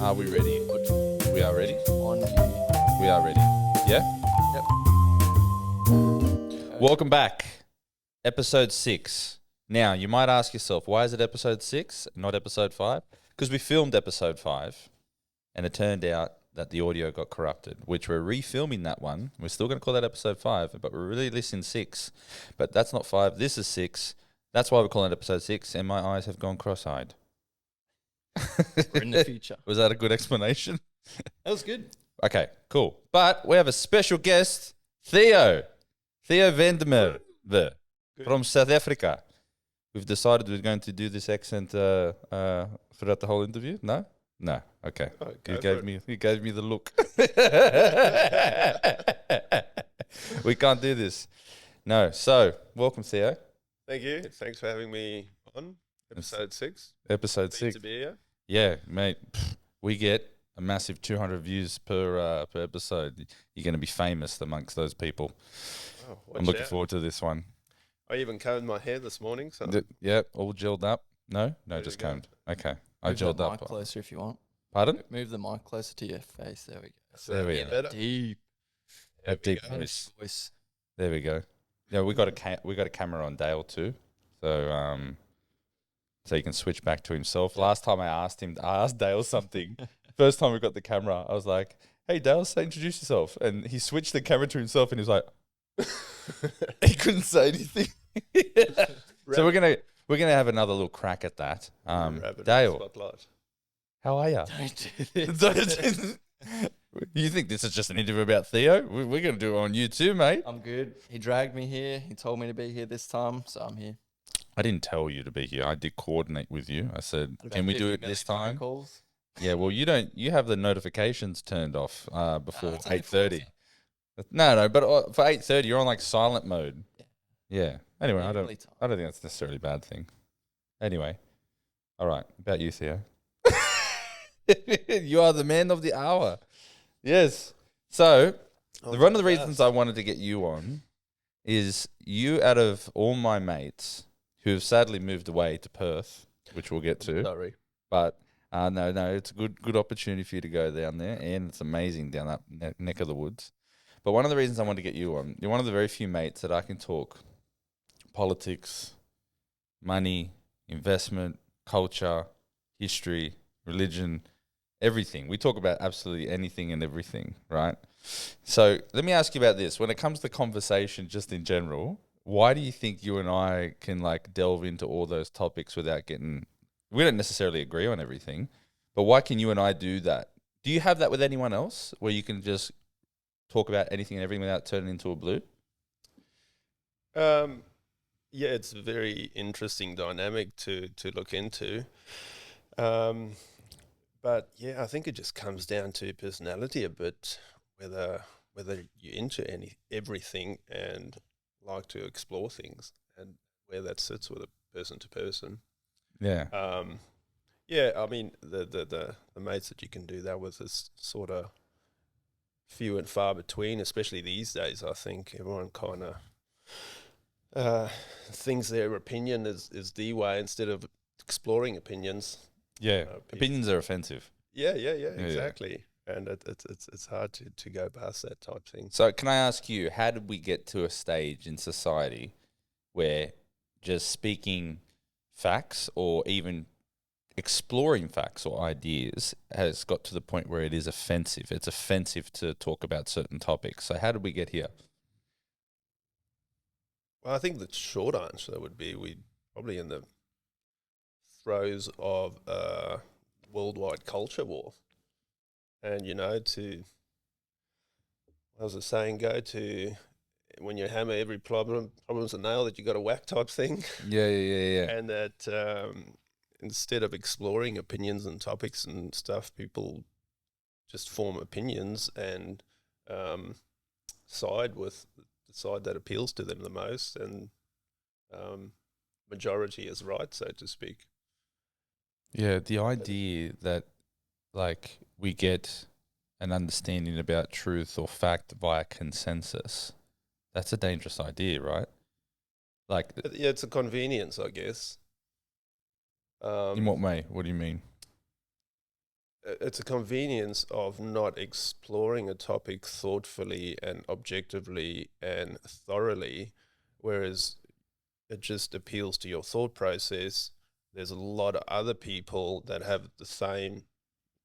Are we ready? We are ready? On you. We are ready. Yeah? Yep. Welcome back. Episode 6. Now, you might ask yourself, why is it episode 6, not episode 5? Because we filmed episode 5, and it turned out that the audio got corrupted, which we're refilming that one. We're still going to call that episode 5, but we're releasing 6. But that's not 5. This is 6. That's why we're calling it episode 6, and my eyes have gone cross-eyed. We're in the future. Was that a good explanation? That was good. Okay, cool. But we have a special guest, Theo. Theo Vandermeer from South Africa. We've decided we're going to do this accent throughout the whole interview. No? No. Okay. You gave me the look. We can't do this. No. So, welcome, Theo. Thank you. Thanks for having me on episode 6. Episode Pleased 6. to be here. Yeah, mate. We get a massive 200 views per episode. You're going to be famous amongst those people. Oh, I'm looking forward to this one. I even combed my hair this morning. So Yeah, all gelled up. No, There just we go. combed. Okay, I Move gelled the up. mic closer if you want. Pardon? Move the mic closer to your face. There we go. There we Yeah, go. better. Deep There we Deep go. voice. There we go. Yeah, we got a camera on Dale too, so he can switch back to himself. Last time I asked Dale something. First time we got the camera, I was like, "Hey Dale, say introduce yourself," and he switched the camera to himself, and he was like, he couldn't say anything. So we're gonna have another little crack at that. Rabbit Dale, spotlight. how are you? Don't do this. You think this is just an interview about Theo? We're going to do it on you too, mate. I'm good. He dragged me here. He told me to be here this time, so I'm here. I didn't tell you to be here. I did coordinate with you. I said, can we do it this time? Calls. Yeah, well, you have the notifications turned off before it's only 8:30. No, but for 8:30, you're on like silent mode. Yeah. Anyway, I don't think that's necessarily a bad thing. Anyway, all right, about you, Theo. You are the man of the hour. Yes. So, one of the reasons I wanted to get you on is you, out of all my mates who have sadly moved away to Perth, which we'll get to, Sorry. but no, it's a good opportunity for you to go down there, and it's amazing down that neck of the woods. But one of the reasons I wanted to get you on, you're one of the very few mates that I can talk politics, money, investment, culture, history, religion, everything. We talk about absolutely anything and everything, right? So let me ask you about this. When it comes to conversation just in general, why do you think you and I can like delve into all those topics without getting... We don't necessarily agree on everything, but why can you and I do that? Do you have that with anyone else where you can just talk about anything and everything without turning into a blue? Yeah, it's a very interesting dynamic to look into. But yeah, I think it just comes down to personality a bit, whether you're into everything and like to explore things, and where that sits with a person to person. Yeah. Yeah, I mean the mates that you can do that with is sort of few and far between, especially these days. I think everyone kind of thinks their opinion is the way instead of exploring opinions. Yeah. Opinions are offensive. Yeah, exactly. And it's hard to go past that type thing. So can I ask you, how did we get to a stage in society where just speaking facts or even exploring facts or ideas has got to the point where it is offensive? It's offensive to talk about certain topics. So how did we get here? Well, I think the short answer would be we probably in the throes of a worldwide culture war. And, how's the saying go, to when you hammer every problem's a nail that you got to whack type thing. Yeah. And that instead of exploring opinions and topics and stuff, people just form opinions and side with the side that appeals to them the most, and majority is right, so to speak. Yeah, the idea that like we get an understanding about truth or fact via consensus, that's a dangerous idea, right? Like, Yeah, it's a convenience, I guess. in what way? What do you mean? it's a convenience of not exploring a topic thoughtfully and objectively and thoroughly, whereas it just appeals to your thought process. There's a lot of other people that have the same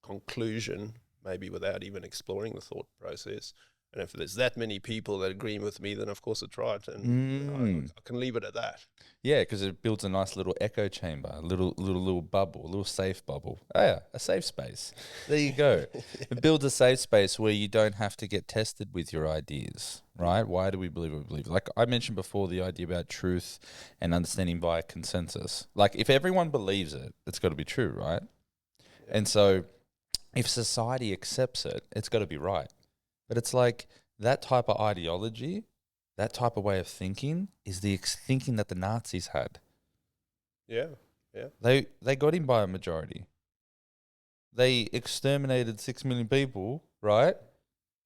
conclusion, maybe without even exploring the thought process. And if there's that many people that agree with me, then of course it's right, and I can leave it at that. Yeah, because it builds a nice little echo chamber, a little bubble, a little safe bubble. Oh yeah, a safe space. There you go. It builds a safe space where you don't have to get tested with your ideas, right? Why do we believe what we believe? Like I mentioned before, the idea about truth and understanding via consensus. Like if everyone believes it, it's got to be true, right? Yeah. And so if society accepts it, it's got to be right. But it's like that type of ideology, that type of way of thinking is the thinking that the Nazis had. Yeah. They got him by a majority. They exterminated 6 million people, right?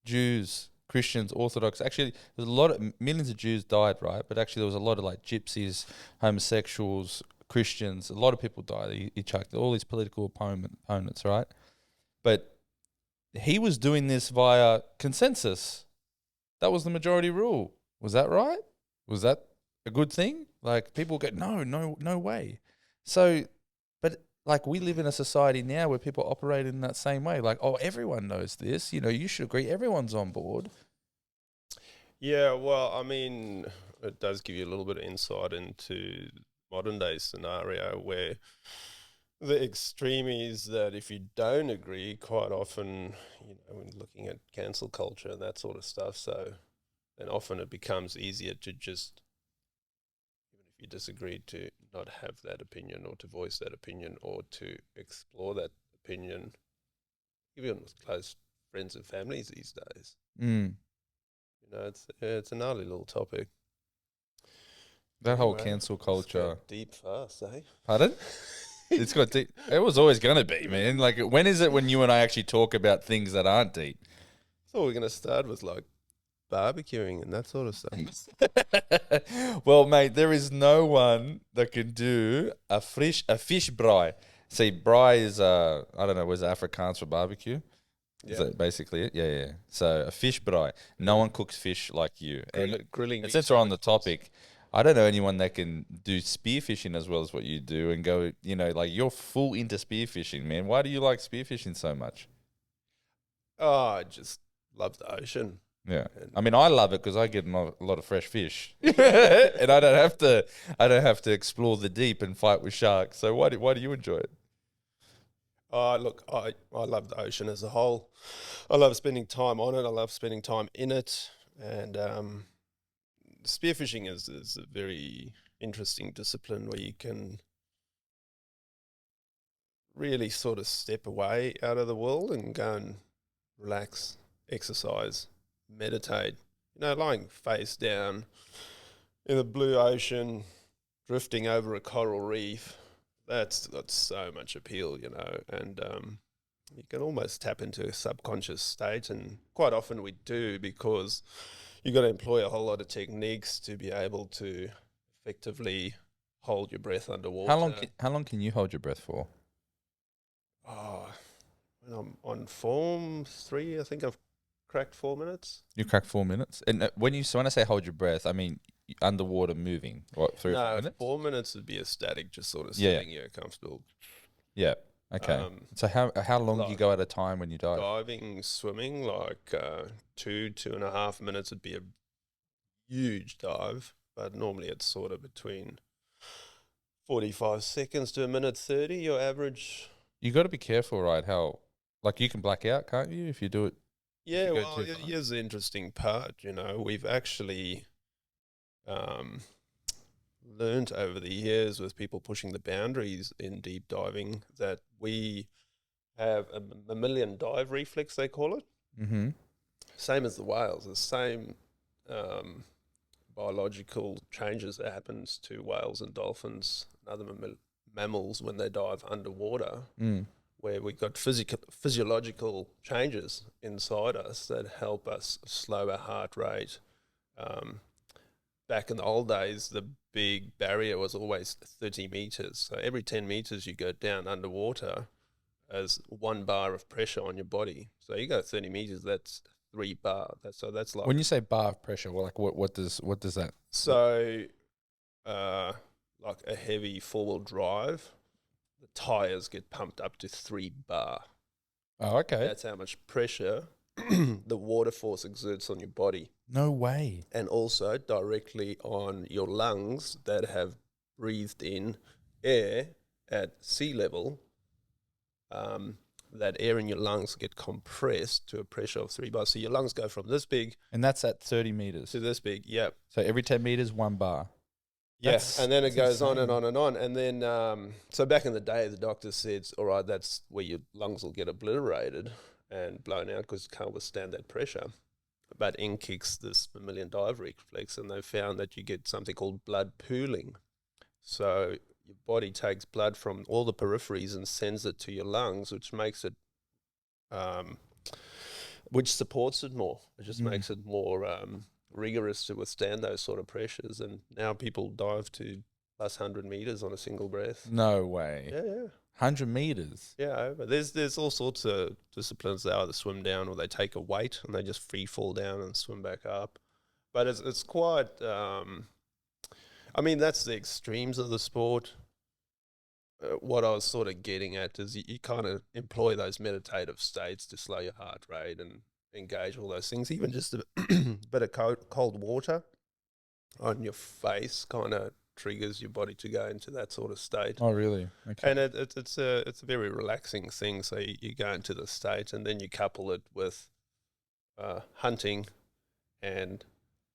Jews, Christians, Orthodox. Actually, there's a lot of millions of Jews died, right? But actually, there was a lot of like gypsies, homosexuals, Christians. A lot of people died. He chucked all his political opponents, right? But he was doing this via consensus. That was the majority rule. Was that right? Was that a good thing? Like people go, no way. So, but like we live in a society now where people operate in that same way. Like, oh, everyone knows this. You know, you should agree. Everyone's on board. Yeah, well, I mean, it does give you a little bit of insight into modern day scenario where the extreme is that if you don't agree, quite often, when looking at cancel culture and that sort of stuff, so then often it becomes easier to just, even if you disagree, to not have that opinion or to voice that opinion or to explore that opinion, even with close friends and families these days. Mm. It's a gnarly little topic. That whole Anyway, cancel let's culture. go deep fast, eh? Pardon? It's got deep. It was always going to be, man. Like, when is it when you and I actually talk about things that aren't deep? So we're going to start with like barbecuing and that sort of stuff. Well, mate, there is no one that can do a fish braai. See, braai is I don't know, was Afrikaans for barbecue? Is that basically it? Yeah. So a fish braai. No one cooks fish like you. Grilling. And since we're on the topic, I don't know anyone that can do spearfishing as well as what you do and go, like you're full into spearfishing, man. Why do you like spearfishing so much? Oh, I just love the ocean. Yeah, I mean, I love it because I get a lot of fresh fish, and I don't have to explore the deep and fight with sharks. So why do you enjoy it? Look, I love the ocean as a whole. I love spending time on it. I love spending time in it, and spearfishing is a very interesting discipline where you can really sort of step away out of the world and go and relax, exercise, meditate. Lying face down in the blue ocean, drifting over a coral reef. That's got so much appeal, and you can almost tap into a subconscious state, and quite often we do because you got to employ a whole lot of techniques to be able to effectively hold your breath underwater. How long can you hold your breath for? Oh, when I'm on Form 3, I think I've cracked 4 minutes. You crack 4 minutes, and when I say hold your breath, I mean underwater moving. What, 3 or 4 minutes? 4 minutes would be a static, just sort of sitting here comfortable. Yeah. Okay. So how long do you go at a time when you dive? Diving, swimming, like 2.5 minutes would be a huge dive, but normally it's sort of between 45 seconds to a minute 30, your average. You got to be careful, right? How, like, you can black out, can't you, if you do it? Yeah, well, here's the interesting part. We've actually learned over the years with people pushing the boundaries in deep diving that we have a mammalian dive reflex, they call it. Mm-hmm. Same as the whales, the same biological changes that happens to whales and dolphins and other mammals when they dive underwater, where we've got physiological changes inside us that help us slow our heart rate. Back in the old days, the big barrier was always 30 meters. So every 10 meters you go down underwater, as 1 bar of pressure on your body. So you go 30 meters, that's 3 bar. That's like When you say bar of pressure, well, like what does that? so like a heavy 4-wheel drive, the tires get pumped up to 3 bar. Oh, okay. That's how much pressure the water force exerts on your body, No way. and also directly on your lungs that have breathed in air at sea level. That air in your lungs get compressed to a pressure of 3 bars. So your lungs go from this big And that's at 30 meters. to this big. Yep. So every 10 meters, 1 bar. Yeah, That's- and then it that's goes on and insane. on and on. And then, so back in the day, the doctor said, all right, that's where your lungs will get obliterated and blown out because it can't withstand that pressure. But in kicks this mammalian dive reflex, and they found that you get something called blood pooling. So your body takes blood from all the peripheries and sends it to your lungs, which makes it, which supports it more. It just makes it more rigorous to withstand those sort of pressures. And now people dive to plus 100 meters on a single breath. No way. Yeah. 100 meters. Yeah, but there's all sorts of disciplines. They either swim down or they take a weight and they just free fall down and swim back up. But it's quite. I mean, that's the extremes of the sport. What I was sort of getting at is you kind of employ those meditative states to slow your heart rate and engage all those things. Even just a bit of cold water on your face kind of triggers your body to go into that sort of state. Oh, really? Okay. And it's a very relaxing thing. So you go into the state, and then you couple it with hunting and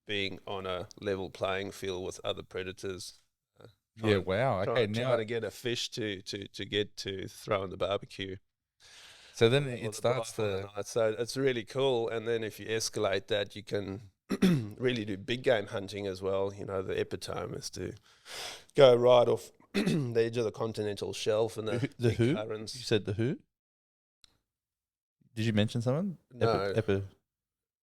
being on a level playing field with other predators. Yeah, wow. Okay, Trying now to get a fish to get to throw in the barbecue. so then Or it the starts rifle to night. So it's really cool. And then if you escalate that, you can really do big game hunting as well. You know, the epitome is to go right off the edge of the continental shelf and the The big who? You currents. said the who? Did you mention someone? No,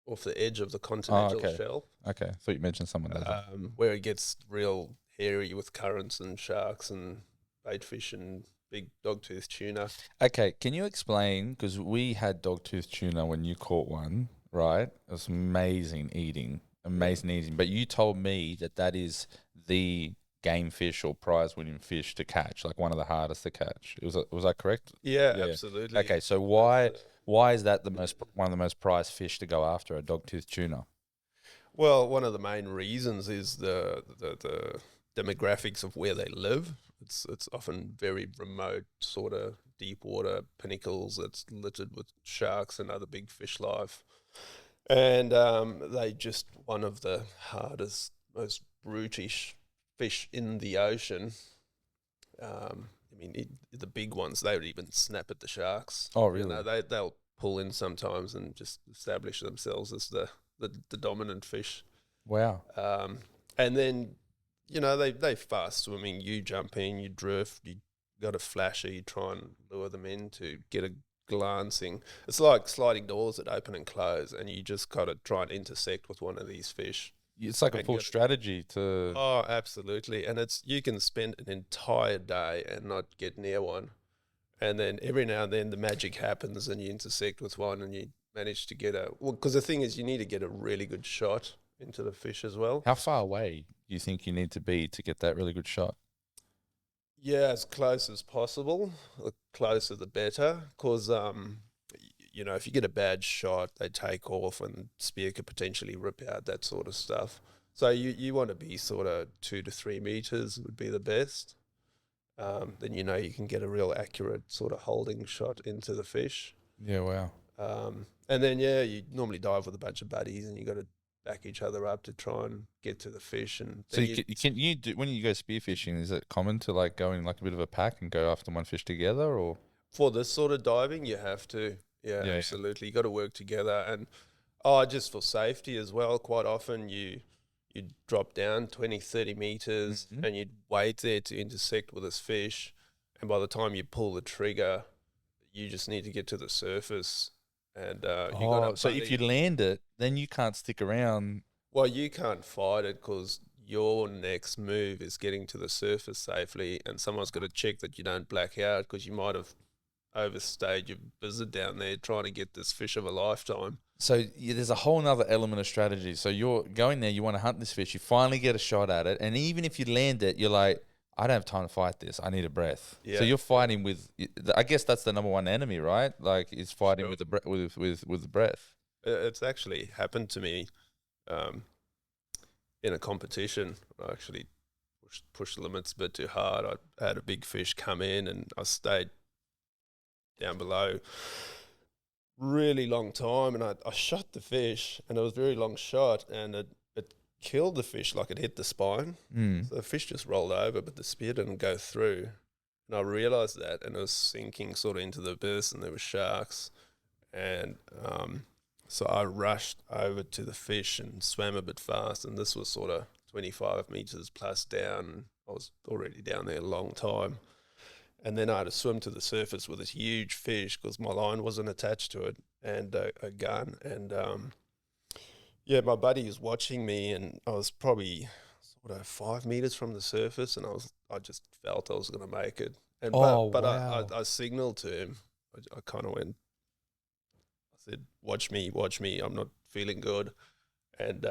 off the edge of the continental okay. shelf, Okay, thought you mentioned someone. Does it. where it gets real hairy with currents and sharks and bait fish and big dogtooth tuna. Okay, can you explain? Because we had dogtooth tuna when you caught one, right? It was amazing eating. But you told me that is the game fish or prize winning fish to catch, like one of the hardest to catch. Was that correct? Yeah, Yeah. absolutely. Okay, so why is that one of the most prized fish to go after, a dogtooth tuna? Well, one of the main reasons is the demographics of where they live. It's often very remote, sort of deep water pinnacles that's littered with sharks and other big fish life. And they just one of the hardest, most brutish fish in the ocean. I mean, the big ones, they would even snap at the sharks. Oh, really? You know, they'll pull in sometimes and just establish themselves as the dominant fish. Wow. And then, you know, they fast swimming. You jump in, you drift, you got a flasher, you try and lure them in to get a glancing. It's like sliding doors that open and close, and you just got to try and intersect with one of these fish. It's like a And full get- strategy to. Oh, absolutely. And you can spend an entire day and not get near one. And then every now and then the magic happens and you intersect with one and you manage to get because the thing is you need to get a really good shot into the fish as well. How far away do you think you need to be to get that really good shot? Yeah, as close as possible. The closer the better, because you know, if you get a bad shot, they take off and spear could potentially rip out, that sort of stuff. So you want to be sort of 2 to 3 meters would be the best. Then you know you can get a real accurate sort of holding shot into the fish. Yeah, wow. And then you normally dive with a bunch of buddies, and you got to back each other up to try and get to the fish. And So you do when you go spearfishing, is it common to like go in like a bit of a pack and go after one fish together, or? For this sort of diving, you have to. Yeah, Yeah. absolutely. You got to work together, and just for safety as well. Quite often you drop down 20, 30 meters, Mhm. and you'd wait there to intersect with this fish, and by the time you pull the trigger, you just need to get to the surface, and you got So if you land it, then you can't stick around. well, you can't fight it because your next move is getting to the surface safely, and someone's got to check that you don't black out because you might have overstayed your visit down there trying to get this fish of a lifetime. So there's a whole nother element of strategy. So you're going there, you want to hunt this fish, you finally get a shot at it, and even if you land it, you're like, I don't have time to fight this. I need a breath. Yeah. So you're fighting with. I guess that's the number one enemy, right? Like, is fighting Sure. with the breath. It's actually happened to me in a competition. I actually pushed the limits a bit too hard. I had a big fish come in, and I stayed down below really long time, and I shot the fish, and it was a very long shot, and it killed the fish, like it hit the spine. So the fish just rolled over, but the spear didn't go through. And I realized that, and it was sinking sort of into the abyss, and there were sharks. And so I rushed over to the fish and swam a bit fast, and this was sort of 25 meters plus down. I was already down there a long time. And then I had to swim to the surface with this huge fish because my line wasn't attached to it, and a gun. And yeah, my buddy was watching me, and I was probably sort of 5 meters from the surface, and I just felt I was going to make it. And Oh, but wow. I signaled to him. I kind of went. I said, watch me, I'm not feeling good." And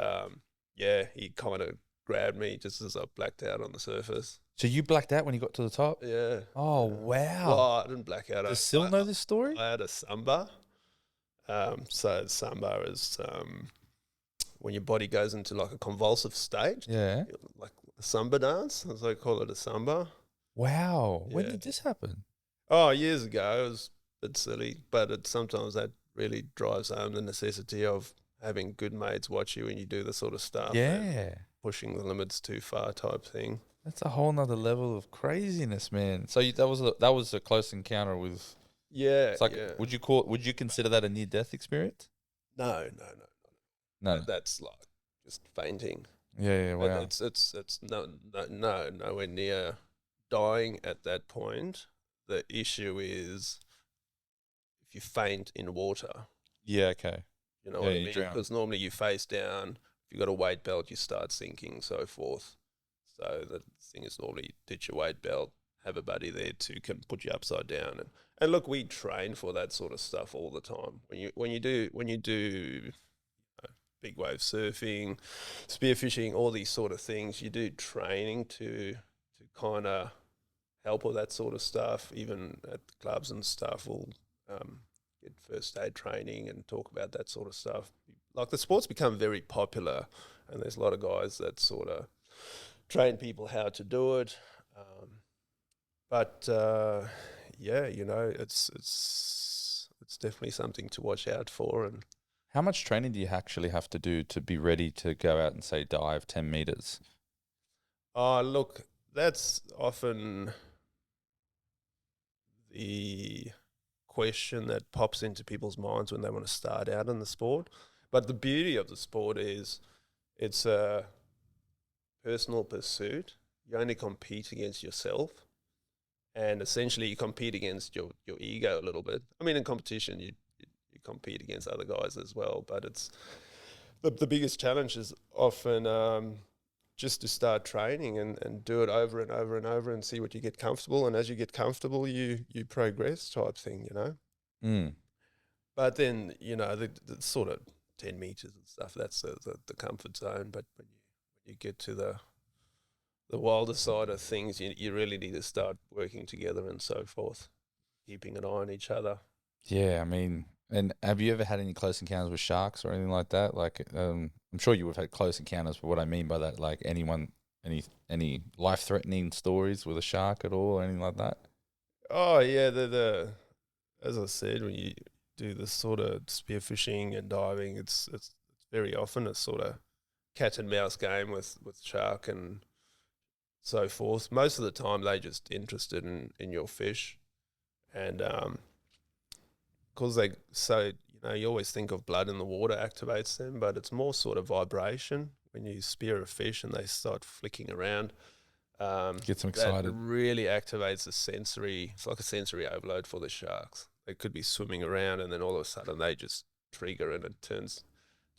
yeah, he kind of grabbed me just as I blacked out on the surface. So you blacked out when you got to the top? Yeah. Oh, wow. Well, I didn't black out. Does Sil know this story? I had a samba. So samba is when your body goes into like a convulsive state. Yeah. Like a samba dance, as they call it, a samba. Wow. When Yeah. did this happen? Oh, years ago. It was a bit silly, but sometimes that really drives home the necessity of having good mates watch you when you do this sort of stuff. And Yeah. pushing the limits too far type thing. That's a whole nother level of craziness, man. So that was a close encounter with. Yeah. It's like, yeah. would you consider that a near death experience? No. No. That's like just fainting. Yeah. Wow. It's nowhere near dying at that point. The issue is if you faint in water. Yeah. Okay. You know Yeah, what I you mean? drown. Because normally you face down. If you got a weight belt, you start sinking, so forth. So the thing is normally ditch your weight belt, have a buddy there to can put you upside down, and look, we train for that sort of stuff all the time. When you do big wave surfing, spearfishing, all these sort of things, you do training to kind of help with that sort of stuff. Even at the clubs and stuff, we'll get first aid training and talk about that sort of stuff. Like the sport's become very popular, and there's a lot of guys that sort of train people how to do it. But yeah, you know, it's definitely something to watch out for. And How much training do you actually have to do to be ready to go out and say dive 10 meters? look, that's often the question that pops into people's minds when they want to start out in the sport. But the beauty of the sport is it's a personal pursuit. You only compete against yourself, and essentially you compete against your ego a little bit. I mean, in competition, you compete against other guys as well, but it's the biggest challenge is often just to start training and do it over and over and over and see what you get comfortable. And as you get comfortable, you progress type thing, you know. Mm. But then, you know, the sort of 10 meters and stuff, that's the comfort zone. But when you get to the wilder side of things, you really need to start working together and so forth, keeping an eye on each other. Yeah, I mean, and have you ever had any close encounters with sharks or anything like that? Like, I'm sure you would have had close encounters, but what I mean by that, like any life-threatening stories with a shark at all or anything like that? Oh, yeah, the as I said, when you do this sort of spearfishing and diving, it's very often a sort of cat and mouse game with shark and so forth. Most of the time, they're just interested in your fish, and because you always think of blood in the water activates them, but it's more sort of vibration when you spear a fish and they start flicking around. Get them That excited. really activates the sensory. It's like a sensory overload for the sharks. They could be swimming around, and then all of a sudden they just trigger, and it turns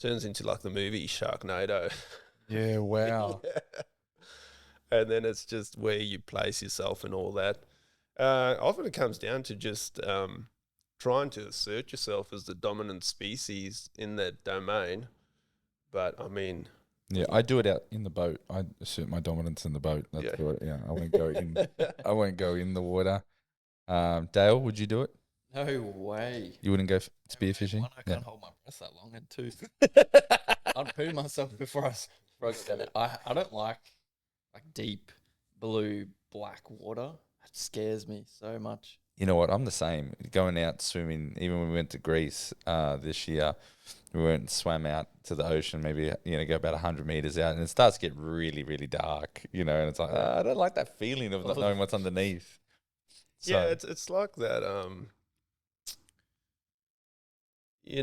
into like the movie Sharknado. Yeah, wow. Yeah. And then it's just where you place yourself and all that. Often it comes down to just trying to assert yourself as the dominant species in that domain. But I mean, Yeah, I do it out in the boat. I assert my dominance in the boat. That's Yeah. what. Yeah, I won't go in. I won't go in the water. Dale, would you do it? No way. You wouldn't go spearfishing? One, I Yeah. can't hold my breath that long, and two, I'd poo myself before I get down there. I don't like deep blue black water. It scares me so much. You know what? I'm the same. Going out swimming, even when we went to Greece this year, we went and swam out to the ocean, maybe, go about 100 meters out, and it starts to get really, really dark, and it's like, I don't like that feeling of not knowing what's underneath. So, yeah, it's like that.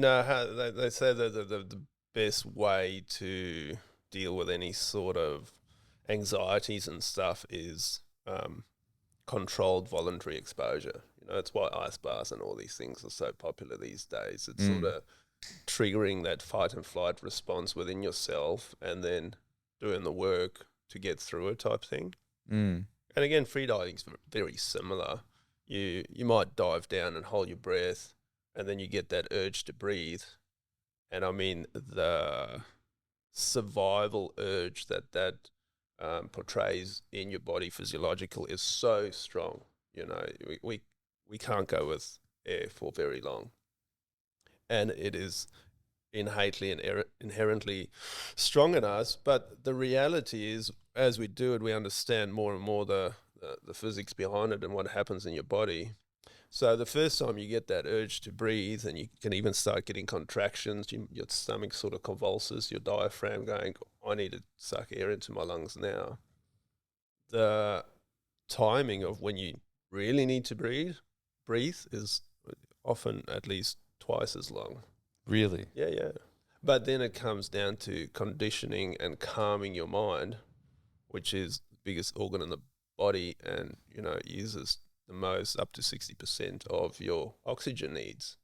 How they say that the best way to deal with any sort of anxieties and stuff is controlled voluntary exposure. It's why ice baths and all these things are so popular these days. It's sort of triggering that fight and flight response within yourself and then doing the work to get through it type thing. And again, freediving's very similar. You might dive down and hold your breath, and then you get that urge to breathe. And I mean, the survival urge that portrays in your body physiological is so strong. We can't go with air for very long. And it is innately and inherently strong in us. But the reality is, as we do it, we understand more and more the physics behind it and what happens in your body. So the first time you get that urge to breathe, and you can even start getting contractions, your stomach sort of convulses, your diaphragm going, I need to suck air into my lungs now. The timing of when you really need to breathe is often at least twice as long. really? Yeah. But then it comes down to conditioning and calming your mind, which is the biggest organ in the body, and it uses the most, up to 60% of your oxygen needs.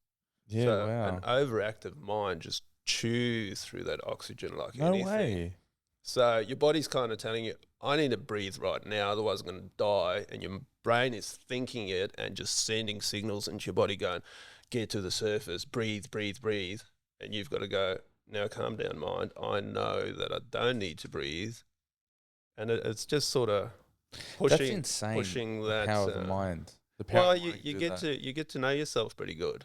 Yeah, So wow. an overactive mind just chews through that oxygen like No anything. way. So your body's kind of telling you, I need to breathe right now, otherwise I'm going to die. And your brain is thinking it and just sending signals into your body going, get to the surface, breathe. And you've got to go, now calm down, mind. I know that I don't need to breathe. And it's just sort of That's insane. pushing The that power of the mind. The power well, of the you, mind you do get that. to know yourself pretty good.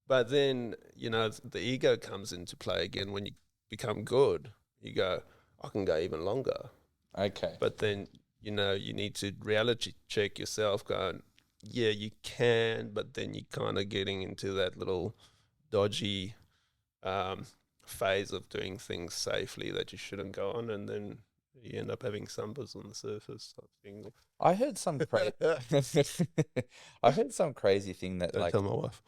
But then, the ego comes into play again when you become good. You go, I can go even longer. Okay. But then, you need to reality check yourself going, yeah, you can, but then you're kind of getting into that little dodgy phase of doing things safely that you shouldn't go on, and then you end up having sunburns on the surface type thing. I heard some I heard some crazy thing that Don't tell my wife.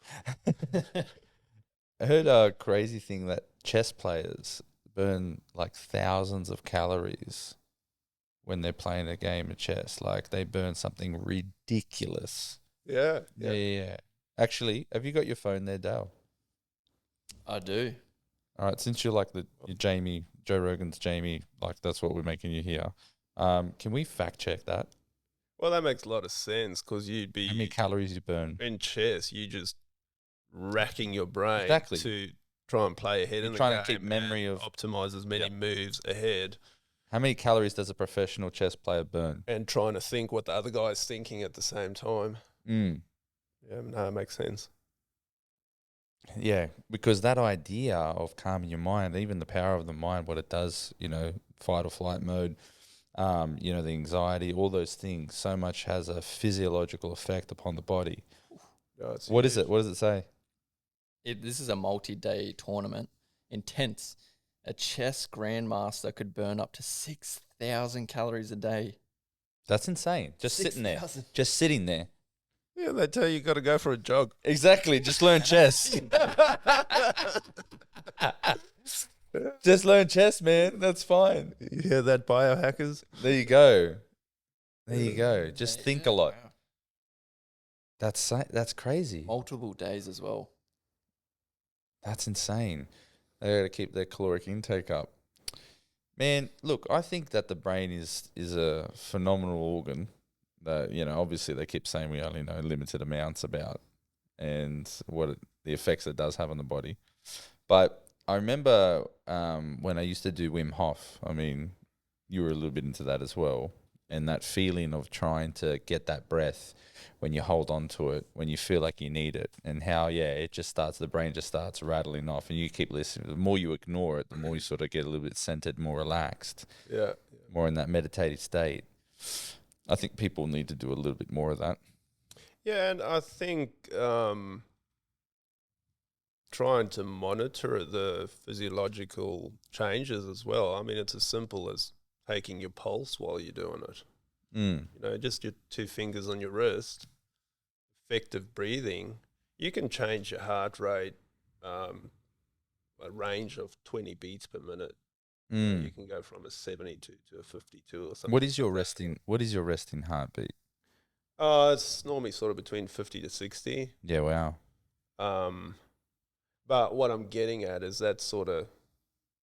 I heard a crazy thing that chess players burn like thousands of calories when they're playing a game of chess. Like they burn something ridiculous. Yeah. Yeah. Actually, have you got your phone there, Dale? I do. All right, since you're like you're Jamie, Joe Rogan's Jamie, like that's what we're making you here. Can we fact check that? Well, that makes a lot of sense because you'd How many be calories you burn? in chess, you just racking your brain Exactly. to try and play ahead You're in the trying game to keep memory and of- optimize as many moves ahead, How many calories does a professional chess player burn? and trying to think what the other guy's thinking at the same time. Yeah, no, it makes sense. Yeah, because that idea of calming your mind, even the power of the mind, what it does, fight or flight mode, the anxiety, all those things, so much has a physiological effect upon the body. Yeah, it's What is huge. it? What does it say? This is a multi-day tournament. Intense. A chess grandmaster could burn up to 6,000 calories a day. That's insane. Just sitting there. 6,000. Just sitting there. Yeah, they tell you got to go for a jog. Exactly. Just learn chess. Just learn chess, man. That's fine. You hear that, biohackers? There you go. There you go. Just think a lot. Wow. That's crazy. Multiple days as well. That's insane. They got to keep their caloric intake up. Man, look, I think that the brain is a phenomenal organ obviously they keep saying we only know limited amounts about and the effects it does have on the body. But I remember when I used to do Wim Hof, I mean, you were a little bit into that as well. And that feeling of trying to get that breath when you hold on to it, when you feel like you need it, and how, the brain just starts rattling off and you keep listening. The more you ignore it, the more you sort of get a little bit centered, more relaxed, more in that meditative state. I think people need to do a little bit more of that. Yeah, and I think trying to monitor the physiological changes as well. I mean, it's as simple as taking your pulse while you're doing it. Just your 2 fingers on your wrist, effective breathing. You can change your heart rate a range of 20 beats per minute. You can go from a 72 to a 52 or something. What is your resting heartbeat? It's normally sort of between 50 to 60. Yeah, wow. But what I'm getting at is that sort of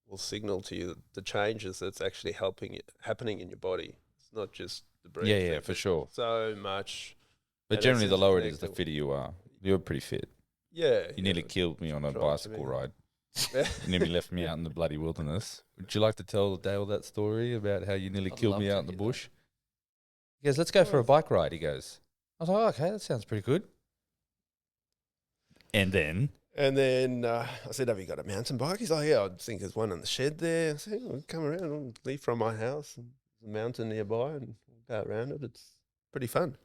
will signal to you the changes that's actually happening in your body. It's not just the breathing. Yeah, for sure. So much. But generally, the lower it is, the fitter you are. You're pretty fit. Yeah. You nearly killed me on a bicycle ride. You nearly left me out in the bloody wilderness. Would you like to tell Dale that story about how you nearly killed me out in the bush? He goes, let's go for a bike ride, he goes. I was like, oh, okay, that sounds pretty good. And then I said, have you got a mountain bike? He's like, yeah, I think there's one in the shed there. I said, I'll come around and leave from my house. And there's a mountain nearby and we'll go around it. It's pretty fun.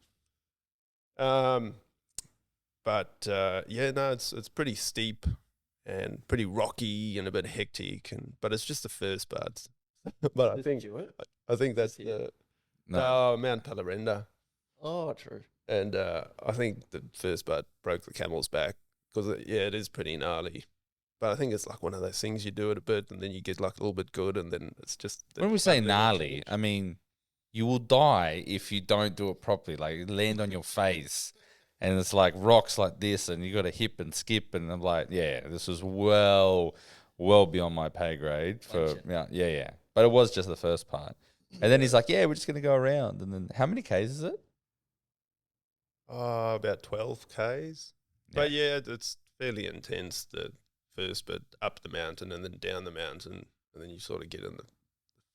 It's pretty steep and pretty rocky and a bit hectic. But it's just the first part. But I think that's Mount Talarenda. Oh, true. And I think the first part broke the camel's back. Because, it is pretty gnarly. But I think it's like one of those things you do it a bit and then you get like a little bit good and then it's just... When we say gnarly, I mean, you will die if you don't do it properly. Like, you land on your face and it's like rocks like this and you got to hip and skip. And I'm like, this was well beyond my pay grade. Yeah. But it was just the first part. And then he's like, we're just going to go around. And then how many Ks is it? About 12 Ks. But it's fairly intense, the first bit up the mountain and then down the mountain, and then you sort of get in the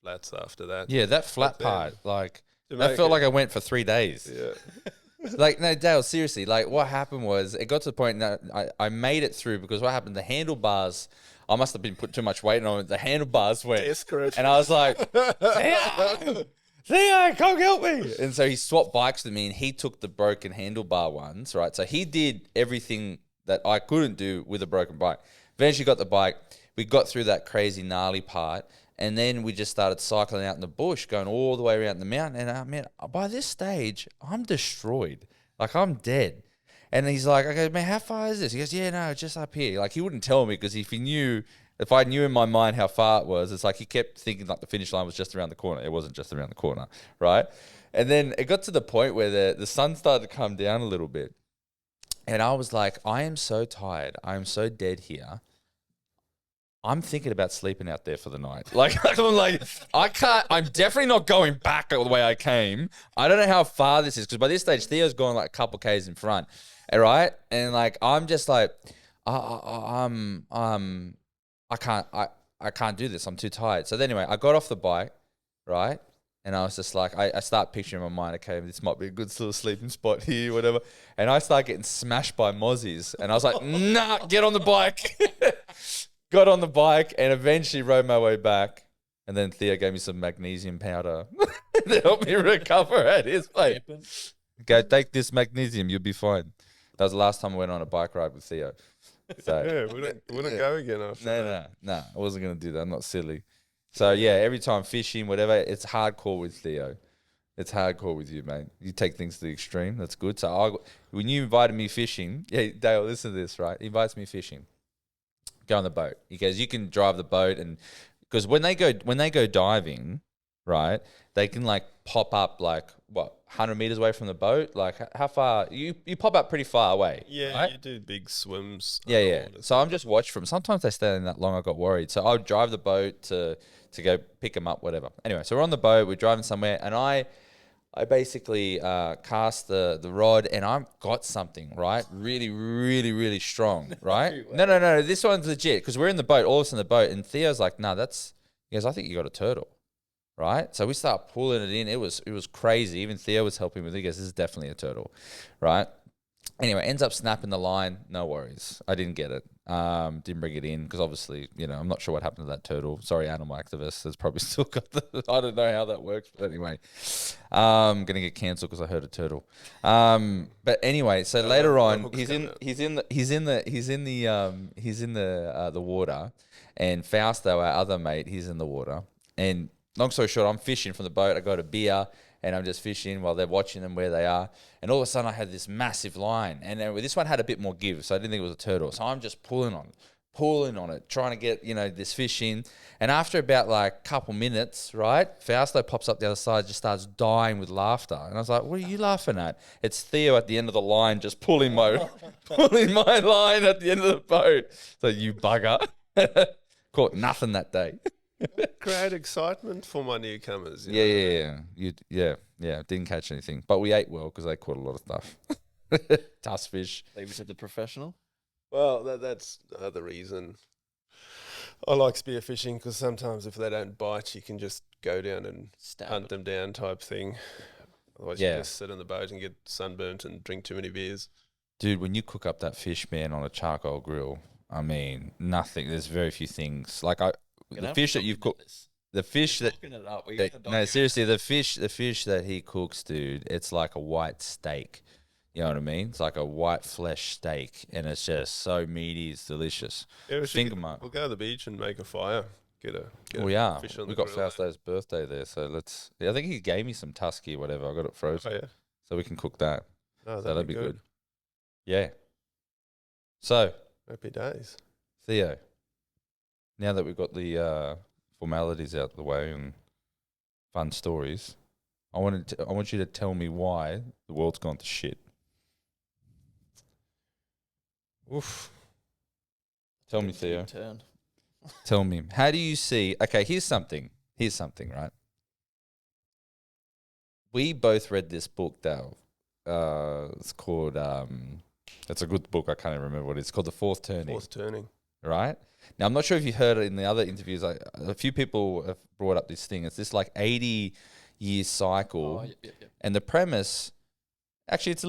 flats after that. Yeah, that flat part, like, I felt like I went for 3 days. Yeah. Like, no, Dale, seriously, like, what happened was, it got to the point that I made it through because what happened, the handlebars, I must have been put too much weight on it, the handlebars went, and I was like, Theo, come help me. And so he swapped bikes with me and he took the broken handlebar ones, right? So he did everything that I couldn't do with a broken bike. Eventually got the bike. We got through that crazy gnarly part and then we just started cycling out in the bush, going all the way around the mountain. And by this stage, I'm destroyed. Like, I'm dead. And he's like, I go, man, how far is this? He goes, no, just up here. Like, he wouldn't tell me because if I knew in my mind how far it was, it's like he kept thinking like the finish line was just around the corner. It wasn't just around the corner, right? And then it got to the point where the sun started to come down a little bit. And I was like, I am so tired. I am so dead here. I'm thinking about sleeping out there for the night. Like, I'm like, I'm definitely not going back the way I came. I don't know how far this is because by this stage, Theo's gone like a couple Ks in front, all right? And like, I'm just like, I can't do this. I'm too tired. So anyway, I got off the bike, right? And I was just like, I start picturing in my mind, okay, this might be a good little sleeping spot here, whatever. And I start getting smashed by mozzies. And I was like, nah, get on the bike. Got on the bike and eventually rode my way back. And then Theo gave me some magnesium powder to help me recover at his place. Go take this magnesium, you'll be fine. That was the last time I went on a bike ride with Theo. So, wouldn't go again after No, I wasn't going to do that. I'm not silly. So, every time fishing, whatever, it's hardcore with Theo. It's hardcore with you, mate. You take things to the extreme. That's good. So, when you invited me fishing, Dale, listen to this, right? He invites me fishing. Go on the boat. He goes, you can drive the boat. And because when they go diving, right, they can like pop up like, 100 meters away from the boat? Like, how far? You pop up pretty far away. Yeah, right? You do big swims. Yeah. So I'm just watching from. Sometimes they stay in that long. I got worried. So I'll drive the boat to go pick them up, whatever. Anyway, so we're on the boat. We're driving somewhere, and I I basically cast the rod, and I've got something, right? Really, really, really strong, right? No. This one's legit because we're in the boat, all of us in the boat, and Theo's like, "No, he goes, I think you got a turtle." Right? So we start pulling it in. It was crazy. Even Theo was helping with it. He goes, "This is definitely a turtle." Right? Anyway, ends up snapping the line. No worries. I didn't get it. Didn't bring it in because obviously, I'm not sure what happened to that turtle. Sorry, animal activists. Has probably still got the. I don't know how that works, but anyway, gonna get cancelled because I heard a turtle. But anyway, so later on, he's in the water, and Fausto, our other mate, he's in the water, and long story short, I'm fishing from the boat. I got a beer and I'm just fishing while they're watching them where they are. And all of a sudden I had this massive line. And then this one had a bit more give, so I didn't think it was a turtle. So I'm just pulling on it, trying to get, this fish in. And after about like a couple minutes, right, Fausto pops up the other side, just starts dying with laughter. And I was like, "What are you laughing at?" It's Theo at the end of the line just pulling my line at the end of the boat. So, you bugger. Caught nothing that day. Great excitement for my newcomers. Yeah. Didn't catch anything, but we ate well because they caught a lot of stuff. Tusk fish. Leave it to the professional. Well, that's the reason I like spearfishing, because sometimes if they don't bite, you can just go down and hunt them down type thing. Otherwise, you just sit in the boat and get sunburnt and drink too many beers. Dude, when you cook up that fish, man, on a charcoal grill, I mean, nothing. There's very few things. Like the fish that you've cooked, the fish that no, seriously, the fish that he cooks, dude, it's like a white steak. You know what I mean? It's like a white flesh steak, and it's just so meaty. It's delicious. Yeah, we'll go to the beach and make a fire. Get a fish on the grill. We got Fausto's birthday there, so let's. Yeah, I think he gave me some tusky or whatever. I got it frozen. Oh yeah, so we can cook that. Oh, that'd be good. Yeah. So happy days, Theo. Now that we've got the formalities out of the way and fun stories, I want you to tell me why the world's gone to shit. Oof. Tell me, Theo. Tell me. How do you see? Okay, here's something, right? We both read this book, Dale. It's called. It's a good book. I can't even remember what it's called. The Fourth Turning. Fourth Turning. Right? Now, I'm not sure if you heard it in the other interviews. A few people have brought up this thing. It's this like 80-year cycle. Oh, yeah. And the premise, actually, it's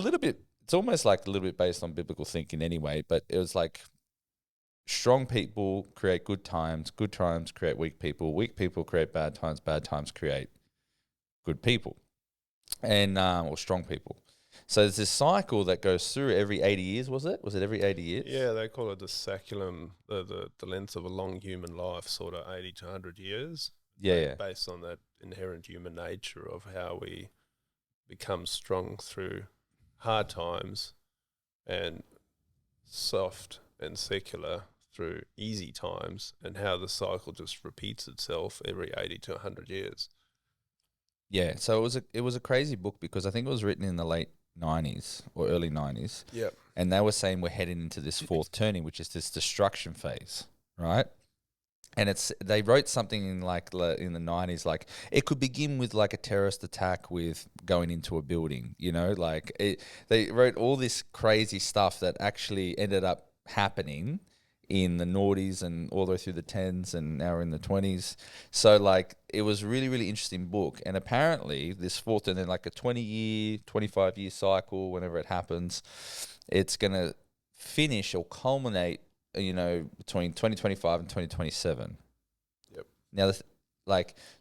almost like a little bit based on biblical thinking anyway, but it was like strong people create good times create weak people create bad times create good people, and or strong people. So there's this cycle that goes through every 80 years, was it? Was it every 80 years? Yeah, they call it the saculum, the length of a long human life, sort of 80 to 100 years. Yeah. Based on that inherent human nature of how we become strong through hard times and soft and secular through easy times, and how the cycle just repeats itself every 80 to 100 years. Yeah, so it was a crazy book because I think it was written in the late 90s or early 90s. Yep. And they were saying we're heading into this fourth turning, which is this destruction phase, right? And they wrote something in in the 90s, like it could begin with like a terrorist attack with going into a building, they wrote all this crazy stuff that actually ended up happening in the noughties and all the way through the 10s, and now we're in the 20s. So like it was really, really interesting book. And apparently this fourth, and then like a 20-year, 25-year cycle, whenever it happens, it's going to finish or culminate, between 2025 and 2027. Yep. Now,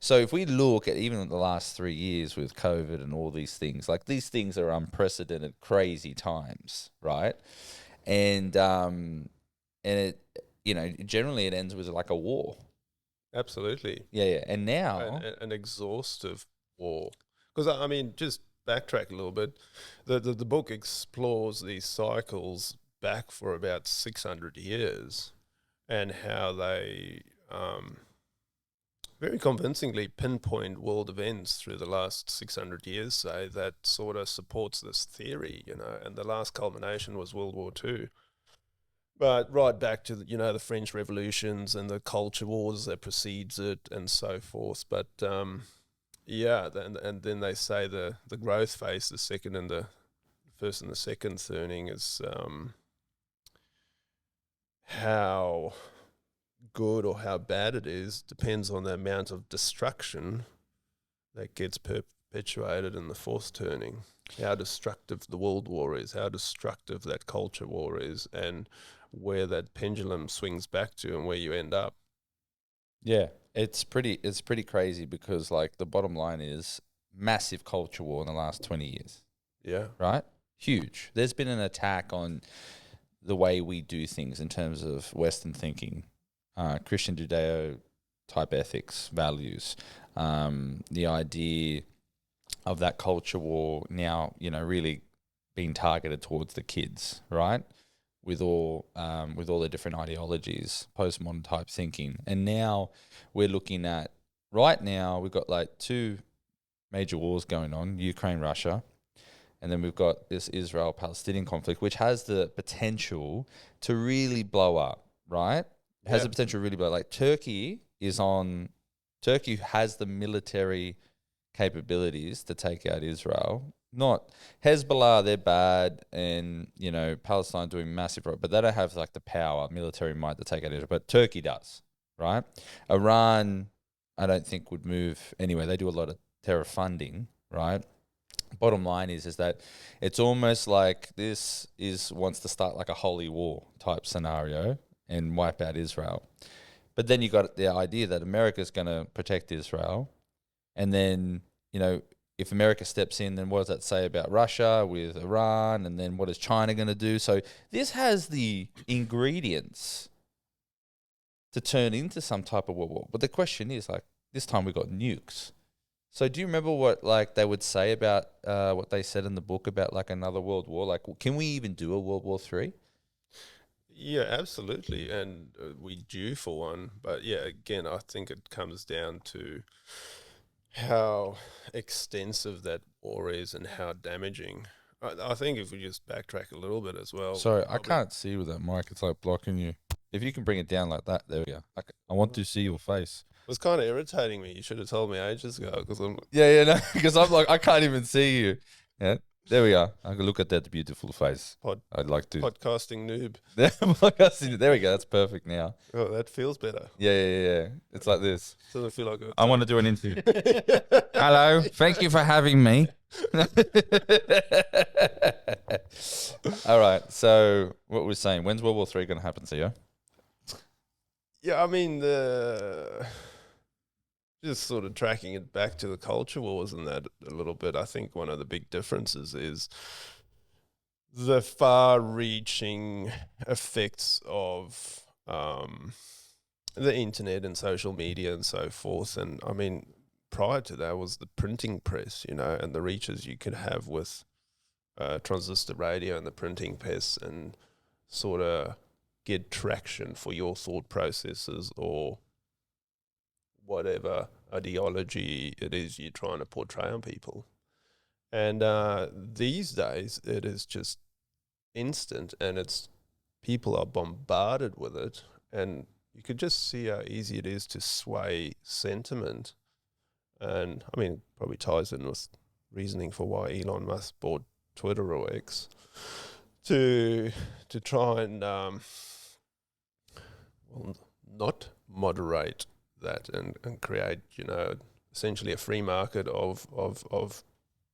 so if we look at even the last 3 years with COVID and all these things, like these things are unprecedented, crazy times, right? And it, generally it ends with like a war. Absolutely. Yeah. And now an exhaustive war. Because I mean, just backtrack a little bit. The book explores these cycles back for about 600 years, and how they very convincingly pinpoint world events through the last 600 years, say, that sort of supports this theory, and the last culmination was World War II. But right back to, the French revolutions and the culture wars that precedes it and so forth. But Yeah, and then they say the growth phase, the second and the first and the second turning is how good or how bad it is depends on the amount of destruction that gets perpetuated in the fourth turning. How destructive the world war is, how destructive that culture war is, and where that pendulum swings back to and where you end up. Yeah, it's pretty crazy because like the bottom line is massive culture war in the last 20 years, Yeah. right? Huge. There's been an attack on the way we do things in terms of Western thinking, Christian Judeo type ethics, values, the idea of that culture war now, really being targeted towards the kids, right? With all the different ideologies, postmodern type thinking. And now we're looking at, right now, we've got like two major wars going on, Ukraine, Russia, and then we've got this Israel-Palestinian conflict, which has the potential to really blow up, right? It has the potential to really blow up. Like Turkey has the military capabilities to take out Israel. Not Hezbollah, they're bad, and Palestine doing massive, but they don't have like the power, military might to take out Israel. But Turkey does, right? Iran, I don't think would move anyway. They do a lot of terror funding, right? Bottom line is that it's almost like this wants to start like a holy war type scenario and wipe out Israel. But then you got the idea that America's going to protect Israel, and then if America steps in, then what does that say about Russia with Iran? And then what is China going to do? So this has the ingredients to turn into some type of world war. But the question is, like, this time we got nukes. So do you remember what like they would say about what they said in the book about like another world war? Like, can we even do a World War III? Yeah, absolutely. And we due for one. But yeah, again, I think it comes down to how extensive that war is and how damaging. I think if we just backtrack a little bit as well. Sorry, I can't see you with that mic. It's like blocking you. If you can bring it down like that, there we go. I want to see your face. It was kind of irritating me. You should have told me ages ago because I'm. No, because I'm like, I can't even see you. Yeah, there we are. I can look at that beautiful face. I'd like to. Podcasting noob. There we go. That's perfect now. Oh, that feels better. Yeah. It's like this. Doesn't feel like I want to do an interview. Hello. Thank you for having me. All right. So what we're saying, when's World War III going to happen, Theo? Yeah, I mean, just sort of tracking it back to the culture wars and that a little bit, I think one of the big differences is the far-reaching effects of the internet and social media and so forth. And I mean, prior to that was the printing press, and the reaches you could have with transistor radio and the printing press and sort of get traction for your thought processes or whatever ideology it is you're trying to portray on people. And these days it is just instant, and people are bombarded with it, and you could just see how easy it is to sway sentiment. And I mean, it probably ties in with reasoning for why Elon Musk bought Twitter or X to try and not moderate that and create, essentially a free market of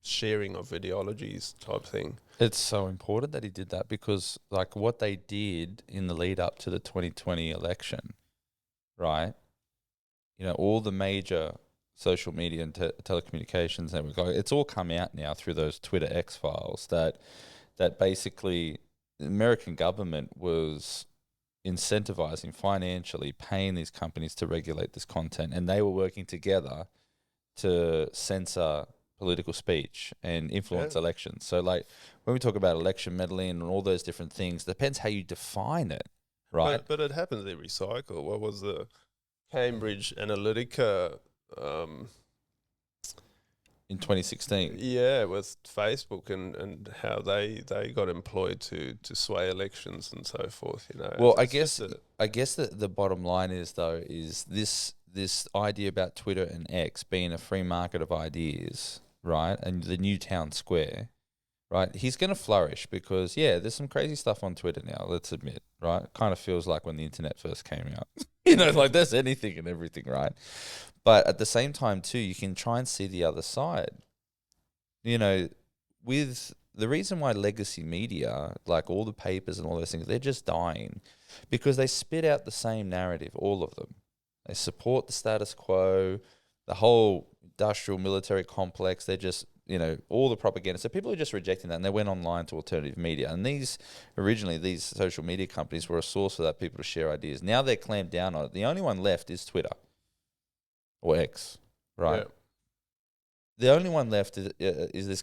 sharing of ideologies type thing. It's so important that he did that because, like, what they did in the lead up to the 2020 election, right? All the major social media and telecommunications networks, it's all come out now through those Twitter X files that basically the American government was incentivizing financially, paying these companies to regulate this content, and they were working together to censor political speech and influence elections. So, like, when we talk about election meddling and all those different things, depends how you define it, right? But it happens every cycle. What was the Cambridge Analytica in 2016? Yeah, with Facebook and how they got employed to sway elections and so forth. Well, I guess the bottom line is, though, is this this idea about Twitter and X being a free market of ideas, right, and the new town square, right, he's going to flourish because, yeah, there's some crazy stuff on Twitter now, let's admit, right? It kind of feels like when the internet first came out. Like there's anything and everything, right? But at the same time, too, you can try and see the other side. With the reason why legacy media, like all the papers and all those things, they're just dying because they spit out the same narrative, all of them. They support the status quo, the whole industrial military complex. They're just, all the propaganda. So people are just rejecting that, and they went online to alternative media. And originally, these social media companies were a source for that, people to share ideas. Now they're clamped down on it. The only one left is Twitter or X, right? Yeah. The only one left is this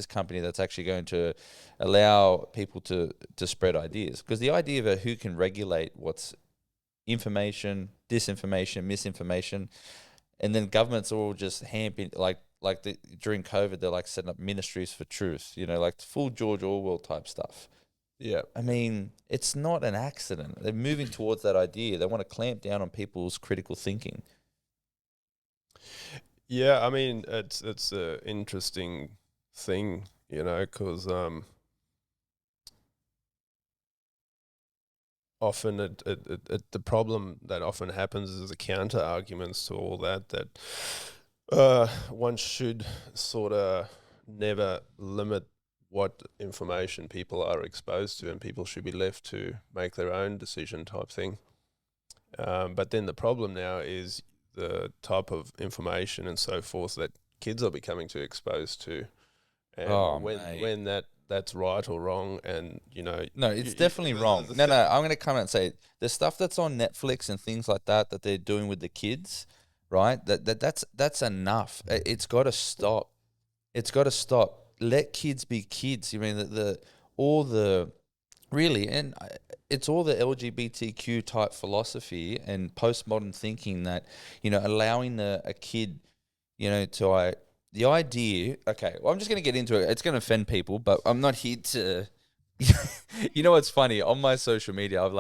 company that's actually going to allow people to spread ideas. Because the idea of who can regulate what's information, disinformation, misinformation, and then governments are all just during COVID, they're like setting up ministries for truth, like full George Orwell type stuff. Yeah. I mean, it's not an accident. They're moving towards that idea. They want to clamp down on people's critical thinking. Yeah, I mean, it's an interesting thing, because often the problem that often happens is the counter arguments to all that one should sort of never limit what information people are exposed to, and people should be left to make their own decision type thing. But then the problem now is the type of information and so forth that kids are becoming too exposed to, and when that's right or wrong, and no, it's definitely wrong. No, I'm going to come out and say the stuff that's on Netflix and things like that they're doing with the kids, right? That's enough. It's got to stop. It's got to stop. Let kids be kids. I mean really, and it's all the LGBTQ type philosophy and postmodern thinking that, allowing a kid, the idea, okay, well, I'm just going to get into it. It's going to offend people, but I'm not here to, what's funny? On my social media, I've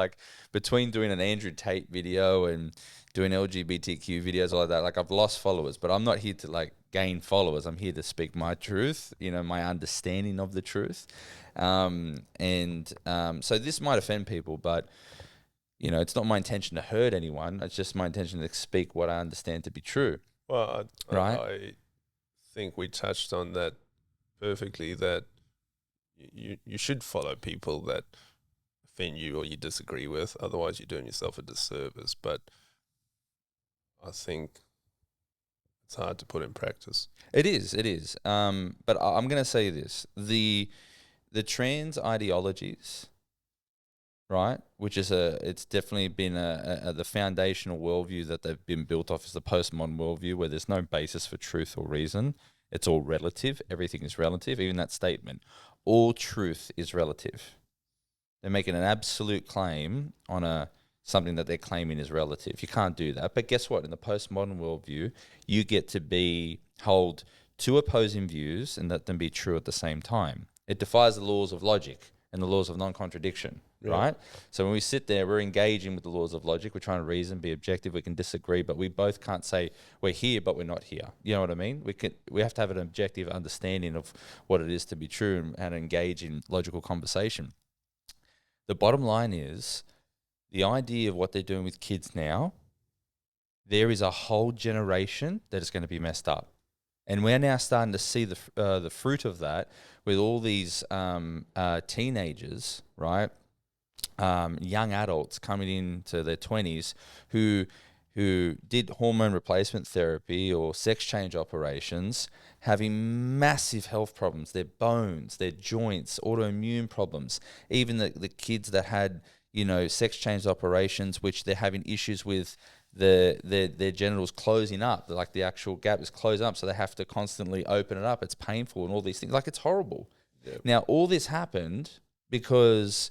between doing an Andrew Tate video and doing LGBTQ videos like that, I've lost followers, but I'm not here to gain followers. I'm here to speak my truth, my understanding of the truth. So this might offend people, but it's not my intention to hurt anyone. It's just my intention to speak what I understand to be true. Well, right? I think we touched on that perfectly, that you should follow people that offend you or you disagree with. Otherwise, you're doing yourself a disservice. But I think it's hard to put in practice. It is. But I'm going to say this. The trans ideologies, right, which is it's definitely been the foundational worldview that they've been built off, is the postmodern worldview where there's no basis for truth or reason. It's all relative. Everything is relative. Even that statement, all truth is relative. They're making an absolute claim on something that they're claiming is relative. You can't do that. But guess what? In the postmodern worldview, you get to hold two opposing views and let them be true at the same time. It defies the laws of logic and the laws of non-contradiction, right? So when we sit there, we're engaging with the laws of logic. We're trying to reason, be objective. We can disagree, but we both can't say we're here, but we're not here. You know what I mean? We have to have an objective understanding of what it is to be true and engage in logical conversation. The bottom line is the idea of what they're doing with kids now, there is a whole generation that is going to be messed up. And we're now starting to see the fruit of that with all these teenagers, right? Young adults coming into their 20s who did hormone replacement therapy or sex change operations, having massive health problems, their bones, their joints, autoimmune problems. Even the kids that had, sex change operations, which they're having issues with their genitals closing up, like the actual gap is closing up, so they have to constantly open it up. It's painful and all these things. It's horrible. Yep. Now, all this happened because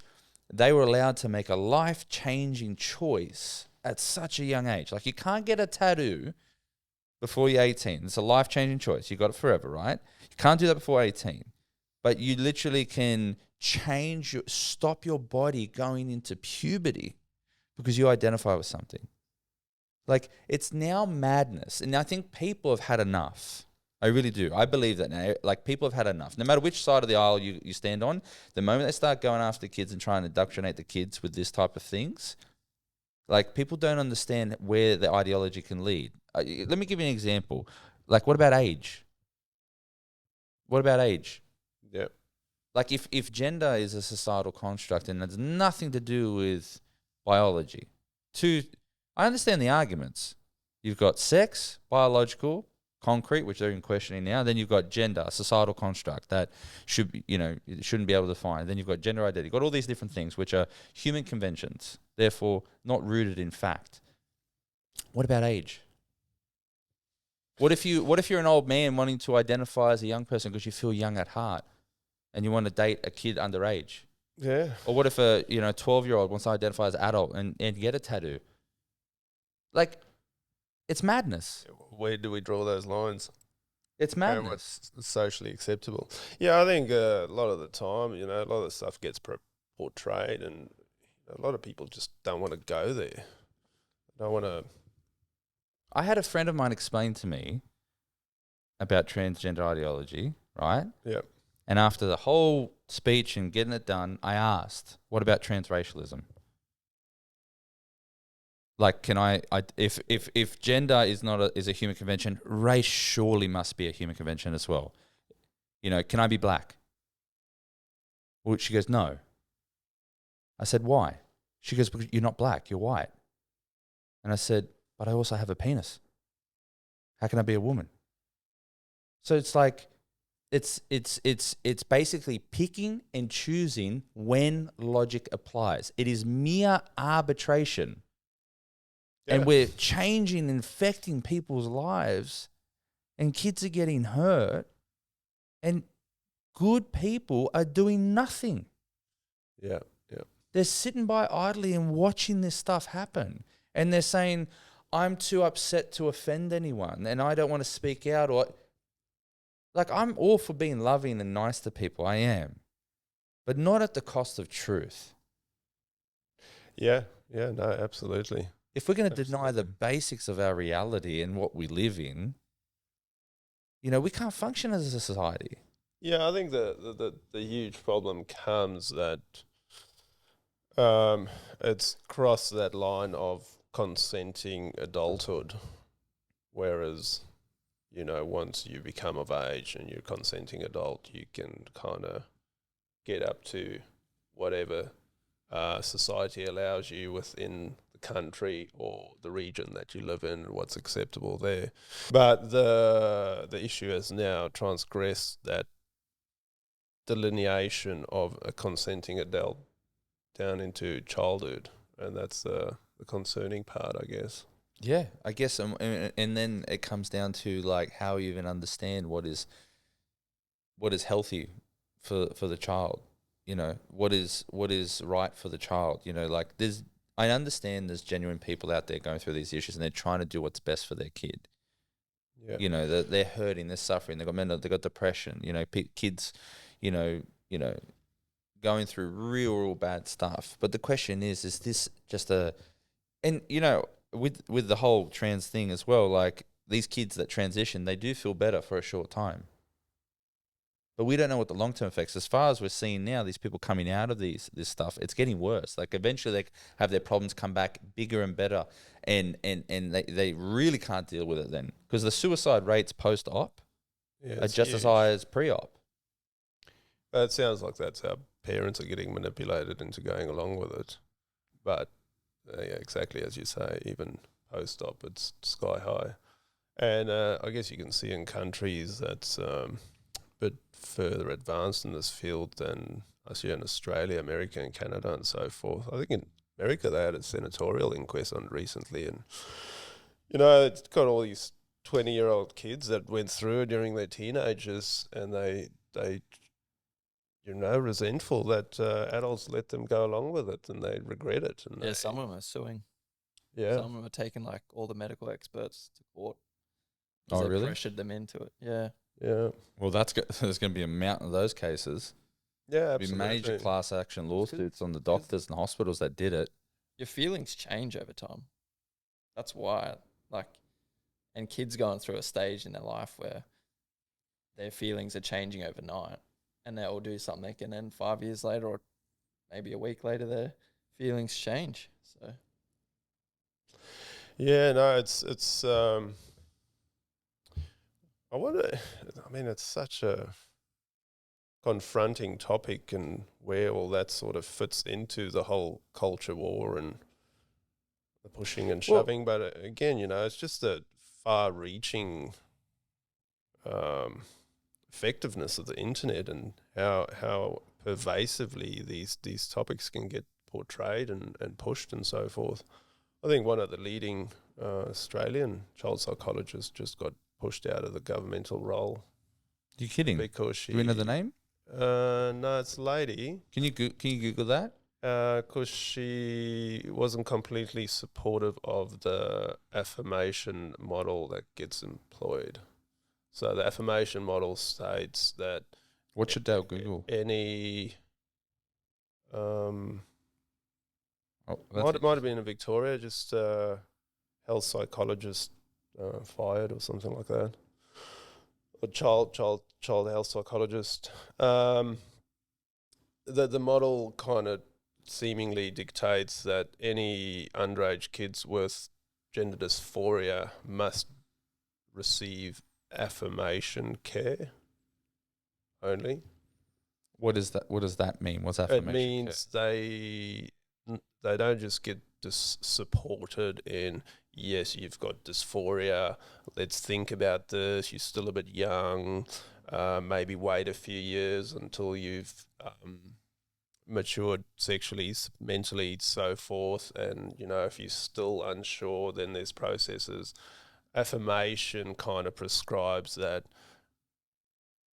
they were allowed to make a life-changing choice at such a young age. You can't get a tattoo before you're 18. It's a life-changing choice. You got it forever, right? You can't do that before 18. But you literally can stop your body going into puberty because you identify with something. Like, it's now madness. And I think people have had enough. I really do. I believe that now. Like, people have had enough. No matter which side of the aisle you stand on, the moment they start going after kids and trying to indoctrinate the kids with this type of things, like, people don't understand where the ideology can lead. Let me give you an example. Like, what about age? What about age? Yeah. Like, if gender is a societal construct and it's nothing to do with biology, I understand the arguments. You've got sex, biological, concrete, which they're in questioning now. Then you've got gender, a societal construct that should be, shouldn't be able to define. Then you've got gender identity. You've got all these different things, which are human conventions, therefore not rooted in fact. What about age? What if you're an old man wanting to identify as a young person because you feel young at heart and you want to date a kid underage? Yeah. Or what if a 12-year-old wants to identify as adult and get a tattoo? Like, it's madness. Where do we draw those lines? It's And madness. what's socially acceptable? Yeah, I think a lot of the time, a lot of the stuff gets portrayed, and a lot of people just don't want to go there. Don't want to. I had a friend of mine explain to me about transgender ideology, right? Yeah. And after the whole speech and getting it done, I asked, "What about transracialism?" Like, can if gender is a human convention, race surely must be a human convention as well. Can I be black? Well, she goes, no. I said, why? She goes, because you're not black, you're white. And I said, but I also have a penis. How can I be a woman? So it's like, it's basically picking and choosing when logic applies. It is mere arbitration. Yeah. And we're changing, infecting people's lives, and kids are getting hurt, and good people are doing nothing. Yeah. Yeah. They're sitting by idly and watching this stuff happen. And they're saying, I'm too upset to offend anyone and I don't want to speak out. Or, like, I'm all for being loving and nice to people. I am. But not at the cost of truth. Yeah. Yeah. No, absolutely. If we're going to deny the basics of our reality and what we live in, we can't function as a society. Yeah, I think the huge problem comes that it's crossed that line of consenting adulthood, whereas, once you become of age and you're a consenting adult, you can kind of get up to whatever society allows you within the country or the region that you live in, what's acceptable there. But the issue has now transgressed that delineation of a consenting adult down into childhood, and that's the concerning part, I guess. Yeah, I guess, and then it comes down to, like, how you even understand what is healthy for the child. What is right for the child. Like, I understand there's genuine people out there going through these issues and they're trying to do what's best for their kid. Yeah. They're hurting, they're suffering, they've got depression. Kids, going through real bad stuff. But the question is this just with the whole trans thing as well, like, these kids that transition, they do feel better for a short time. But we don't know what the long-term effects. As far as we're seeing now, these people coming out of this stuff, it's getting worse. Like, eventually they have their problems come back bigger and better, and they really can't deal with it then. Because the suicide rates post-op are just as high as pre-op. But it sounds like that's how parents are getting manipulated into going along with it. But, yeah, exactly as you say, even post-op, it's sky high. And I guess you can see in countries that's bit further advanced in this field than I see in Australia, America and Canada and so forth. I think in America they had a senatorial inquest on recently, and it's got all these 20-year-old kids that went through it during their teenagers, and they resentful that adults let them go along with it, and they regret it. And some of them are suing. Yeah. Some of them are taking, like, all the medical experts to court. Oh, they really? Pressured them into it. Yeah. Yeah. Well, there's going to be a mountain of those cases. Yeah, There'll be absolutely. major class action lawsuits on the doctors and hospitals that did it. Your feelings change over time. That's why, like, and kids going through a stage in their life where their feelings are changing overnight, and they'll do something, and then 5 years later, or maybe a week later, their feelings change. So Yeah, no, it's I mean, it's such a confronting topic, and where all that sort of fits into the whole culture war and the pushing and Well- shoving. But again, it's just a far-reaching effectiveness of the internet, and how pervasively these topics can get portrayed and pushed and so forth. I think one of the leading Australian child psychologists just got pushed out of the governmental role You kidding? because she. Do we know the name? No, it's a lady. Can you Google that? Because she wasn't completely supportive of the affirmation model that gets employed. So the affirmation model states that What should Dale Google? any Oh, might have been in Victoria, just health psychologist fired or something like that, or child health psychologist. The model kind of seemingly dictates that any underage kids with gender dysphoria must receive affirmation care only. What does that mean? What's affirmation? It means they don't just get supported in, yes, you've got dysphoria, let's think about this, you're still a bit young, maybe wait a few years until you've matured sexually, mentally, so forth, and if you're still unsure, then there's processes. Affirmation kind of prescribes that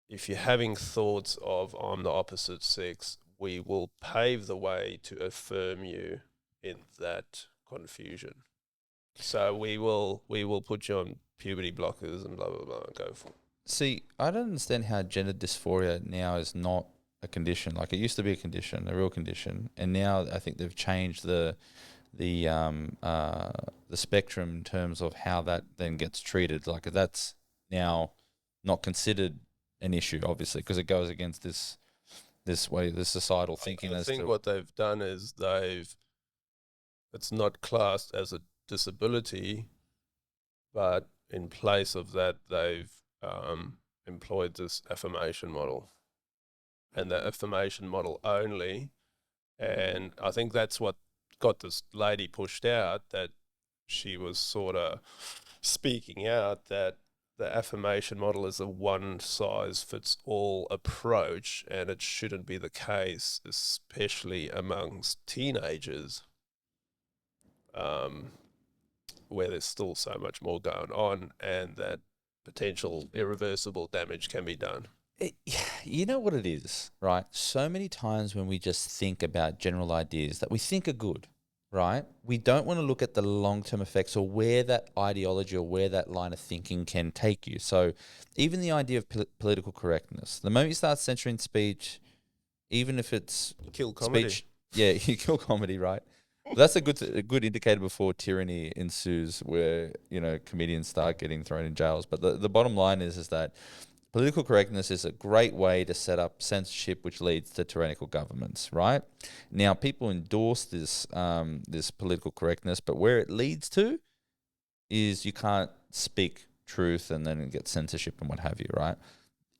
if you're having thoughts of I'm the opposite sex, we will pave the way to affirm you in that confusion. So we will put you on puberty blockers and blah blah blah and go for it. See, I don't understand how gender dysphoria now is not a condition. Like, it used to be a condition, a real condition, and now I think they've changed the spectrum in terms of how that then gets treated. Like, that's now not considered an issue, obviously, because it goes against this societal thinking. I think what they've done is it's not classed as a disability, but in place of that, they've employed this affirmation model, and the affirmation model only. And I think that's what got this lady pushed out, that she was sort of speaking out that the affirmation model is a one-size-fits-all approach, and it shouldn't be the case, especially amongst teenagers, where there's still so much more going on, and that potential irreversible damage can be done. You know what it is, right? So many times when we just think about general ideas that we think are good, right? We don't want to look at the long-term effects or where that ideology or where that line of thinking can take you. So even the idea of political correctness, the moment you start censoring speech, even if it's Kill comedy. speech, yeah, you kill comedy, right? Well, that's a good indicator before tyranny ensues, where comedians start getting thrown in jails. But the bottom line is that political correctness is a great way to set up censorship, which leads to tyrannical governments, right? Now, people endorse this political correctness, but where it leads to is you can't speak truth, and then get censorship and what have you, right?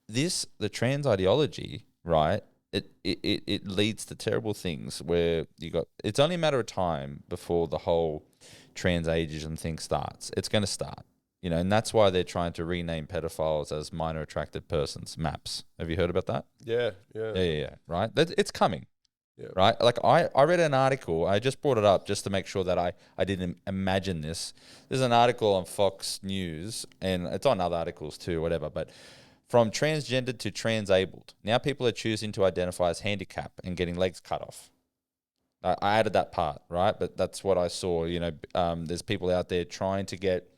The trans ideology, right? It leads to terrible things where it's only a matter of time before the whole trans ageism thing starts. It's going to start. And that's why they're trying to rename pedophiles as minor attracted persons, MAPS. Have you heard about that? Yeah. Right? It's coming. Yeah. Right? Like, I read an article. I just brought it up just to make sure that I didn't imagine this. There's an article on Fox News, and it's on other articles too, whatever, but from transgender to transabled. Now people are choosing to identify as handicapped and getting legs cut off. I added that part, right? But that's what I saw. There's people out there trying to get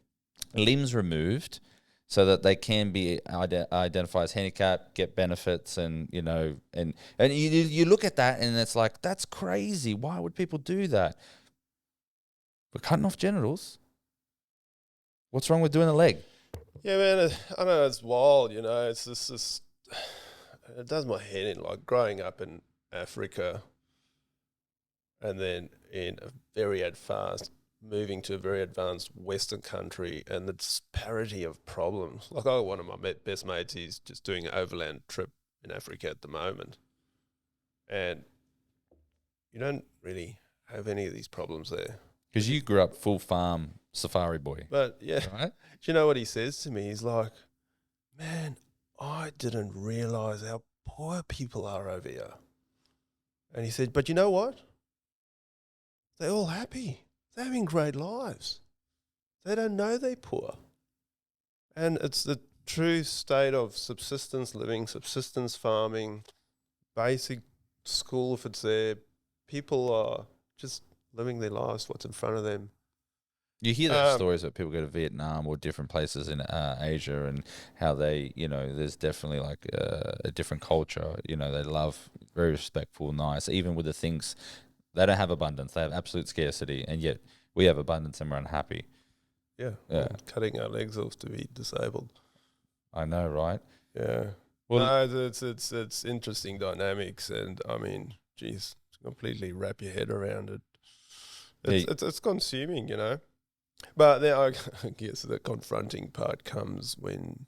limbs removed so that they can be identified as handicapped, get benefits, and you look at that and it's like, that's crazy. Why would people do that? We're cutting off genitals. What's wrong with doing a leg? Yeah, man. I know it's wild. You know, it's just it does my head in. Like growing up in Africa, and then in a very advanced, moving to a very advanced Western country, and the disparity of problems. Like, one of my best mates, he's just doing an overland trip in Africa at the moment, and you don't really have any of these problems there. Because you grew up full farm safari boy, But yeah, right? do you know what he says to me? He's like, "Man, I didn't realize how poor people are over here." And he said, "But you know what? They're all happy. They're having great lives. They don't know they're poor." And it's the true state of subsistence living, subsistence farming, basic school if it's there. People are just living their lives, what's in front of them. You hear those stories that people go to Vietnam or different places in Asia and how they, there's definitely like a different culture. They love, very respectful, nice, even with the things. They don't have abundance. They have absolute scarcity. And yet we have abundance and we're unhappy. Yeah. Yeah. Cutting our legs off to be disabled. I know, right? Yeah. Well, no, it's interesting dynamics. And I mean, geez, completely wrap your head around it. It's consuming, But then I guess the confronting part comes when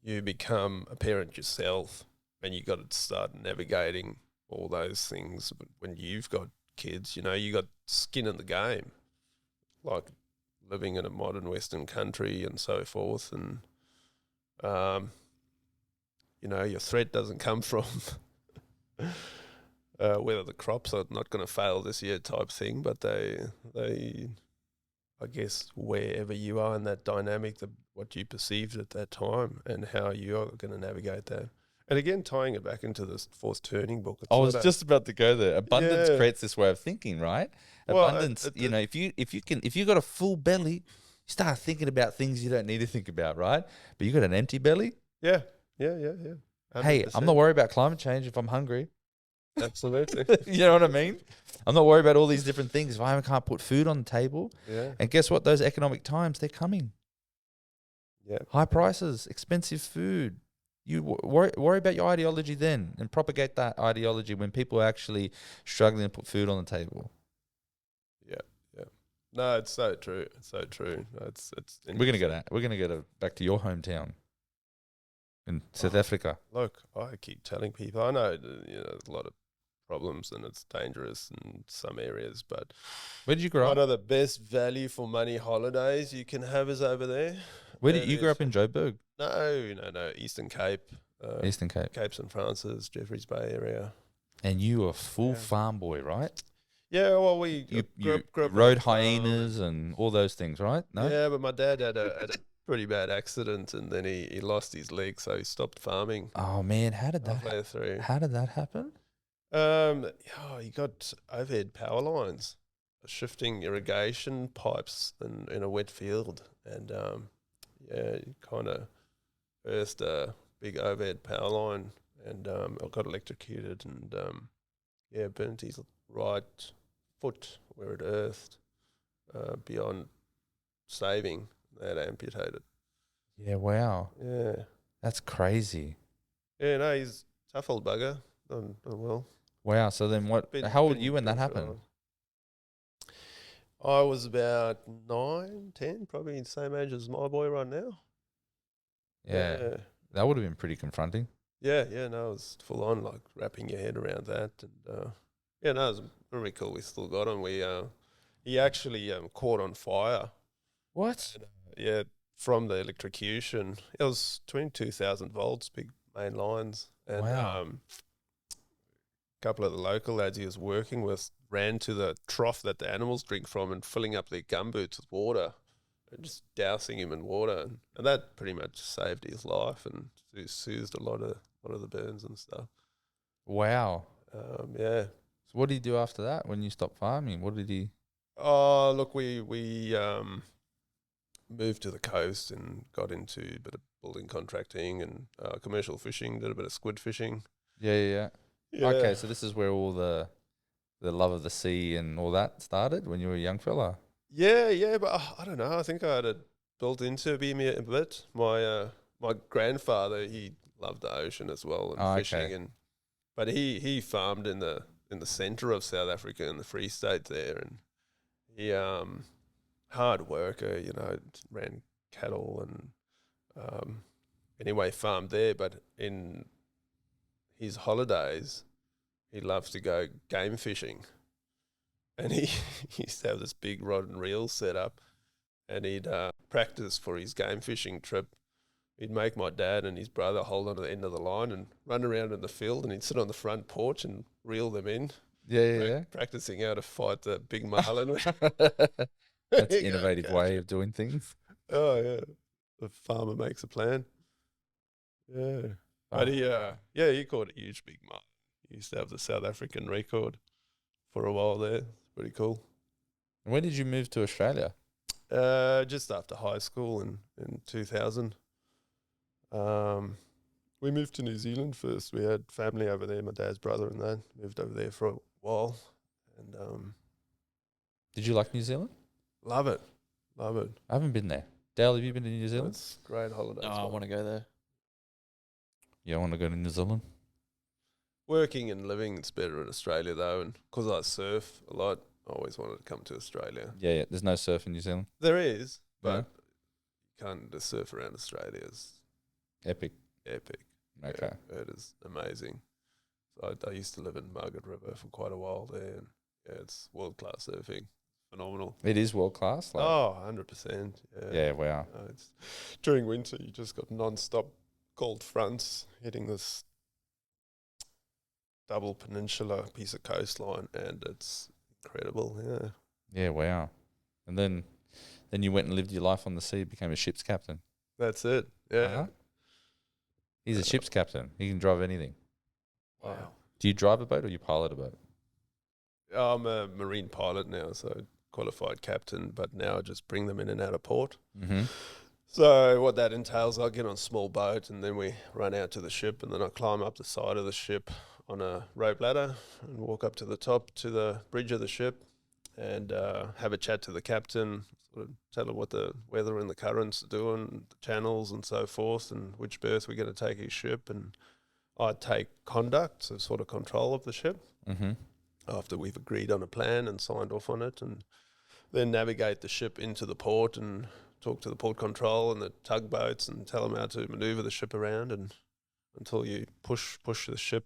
you become a parent yourself and you got to start navigating all those things when you've got kids. You got skin in the game, like living in a modern Western country and so forth. And, your threat doesn't come from whether the crops are not going to fail this year type thing, but they I guess wherever you are in that dynamic, what you perceived at that time and how you're going to navigate that. And again, tying it back into this Fourth Turning book. I was just about to go there. Abundance creates this way of thinking, right? Well, Abundance, if you got a full belly, you start thinking about things you don't need to think about, right? But you got an empty belly. Yeah. 100%. Hey, I'm not worried about climate change if I'm hungry. Absolutely. You know what I mean? I'm not worried about all these different things if I can't put food on the table. Yeah. And guess what? Those economic times, they're coming. Yeah. High prices, expensive food. You worry about your ideology then and propagate that ideology when people are actually struggling to put food on the table. Yeah. No, it's so true. It's so true. No, it's We're gonna go back to your hometown in South Africa. Look, I keep telling people, I know there's a lot of problems and it's dangerous in some areas, but Where did you grow up? one of the best value for money holidays you can have is over there. Where did you grow up in Joburg? No, Eastern Cape. Eastern Cape. Cape St. Francis, Jeffreys Bay area. And you were a full farm boy, right? Yeah, well, we You grew up rode hyenas and all those things, right? No? Yeah, but my dad had a pretty bad accident and then he lost his leg, so he stopped farming. Oh, man, how did halfway that through. How did that happen? He got overhead power lines, shifting irrigation pipes in a wet field, and kind of burst a big overhead power line, and I got electrocuted, and burnt his right foot where it earthed. Beyond saving, they had to amputate it. Yeah, wow. Yeah, That's crazy. yeah. No, he's a tough old bugger. Done well. Wow, so then what? How old were you when that happened? I was about 9, 10, probably the same age as my boy right now. Yeah. That would have been pretty confronting. Yeah, no, it was full on, like wrapping your head around that, and it was really cool. We still got him. He actually caught on fire. What? And, from the electrocution. It was 22,000 volts, big main lines, and Wow. a couple of the local lads he was working with ran to the trough that the animals drink from and filling up their gumboots with water and just dousing him in water, and that pretty much saved his life and soothed a lot of the burns and stuff. Wow. Yeah. So what did he do after that when you stopped farming? What did he... Oh, look, we moved to the coast and got into a bit of building contracting and commercial fishing, did a bit of squid fishing. Yeah. Okay, so this is where all the love of the sea and all that started when you were a young fella. Yeah, but I don't know. I think I had a built into me a bit. My grandfather, he loved the ocean as well and fishing, but he farmed in the centre of South Africa in the Free State there, and he hard worker, ran cattle and anyway farmed there. But in his holidays, he loves to go game fishing, and he used to have this big rod and reel set up, and he'd practice for his game fishing trip. He'd make my dad and his brother hold on to the end of the line and run around in the field, and he'd sit on the front porch and reel them in. Yeah. Practicing how to fight the big marlin. That's an innovative way of doing things. Oh, yeah. The farmer makes a plan. Yeah. But he caught a huge big marlin. He used to have the South African record for a while there. Pretty cool. When did you move to Australia? Just after high school in 2000. We moved to New Zealand first. We had family over there, my dad's brother and that. Moved over there for a while. And did you like New Zealand? Love it. I haven't been there. Dale, have you been to New Zealand? It's great holiday. I want to go there. You want to go to New Zealand? Working and living, it's better in Australia though, and because I surf a lot, I always wanted to come to Australia. Yeah. There's no surf in New Zealand. There is, but Yeah. you can't just surf around Australia. It's Epic. epic. Okay. Yeah, it is amazing. So I used to live in Margaret River for quite a while there, and it's world-class surfing. Phenomenal. It is world class. Like, 100%. yeah. Wow. It's during winter, you just got non-stop cold fronts hitting this double peninsula piece of coastline, and it's incredible. Yeah. Yeah. Wow. And then you went and lived your life on the sea, became a ship's captain. That's it. Yeah. Uh-huh. He's a ship's captain. He can drive anything. Wow. Do you drive a boat or you pilot a boat? I'm a marine pilot now, so qualified captain, but now I just bring them in and out of port. Mm-hmm. So what that entails, I get on a small boat and then we run out to the ship, and then I climb up the side of the ship on a rope ladder and walk up to the top to the bridge of the ship and have a chat to the captain, sort of tell him what the weather and the currents are doing, the channels and so forth, and which berth we're going to take his ship. And I take conduct, so sort of control of the ship, Mm-hmm. after we've agreed on a plan and signed off on it, and then navigate the ship into the port and talk to the port control and the tugboats and tell them how to manoeuvre the ship around and until you push the ship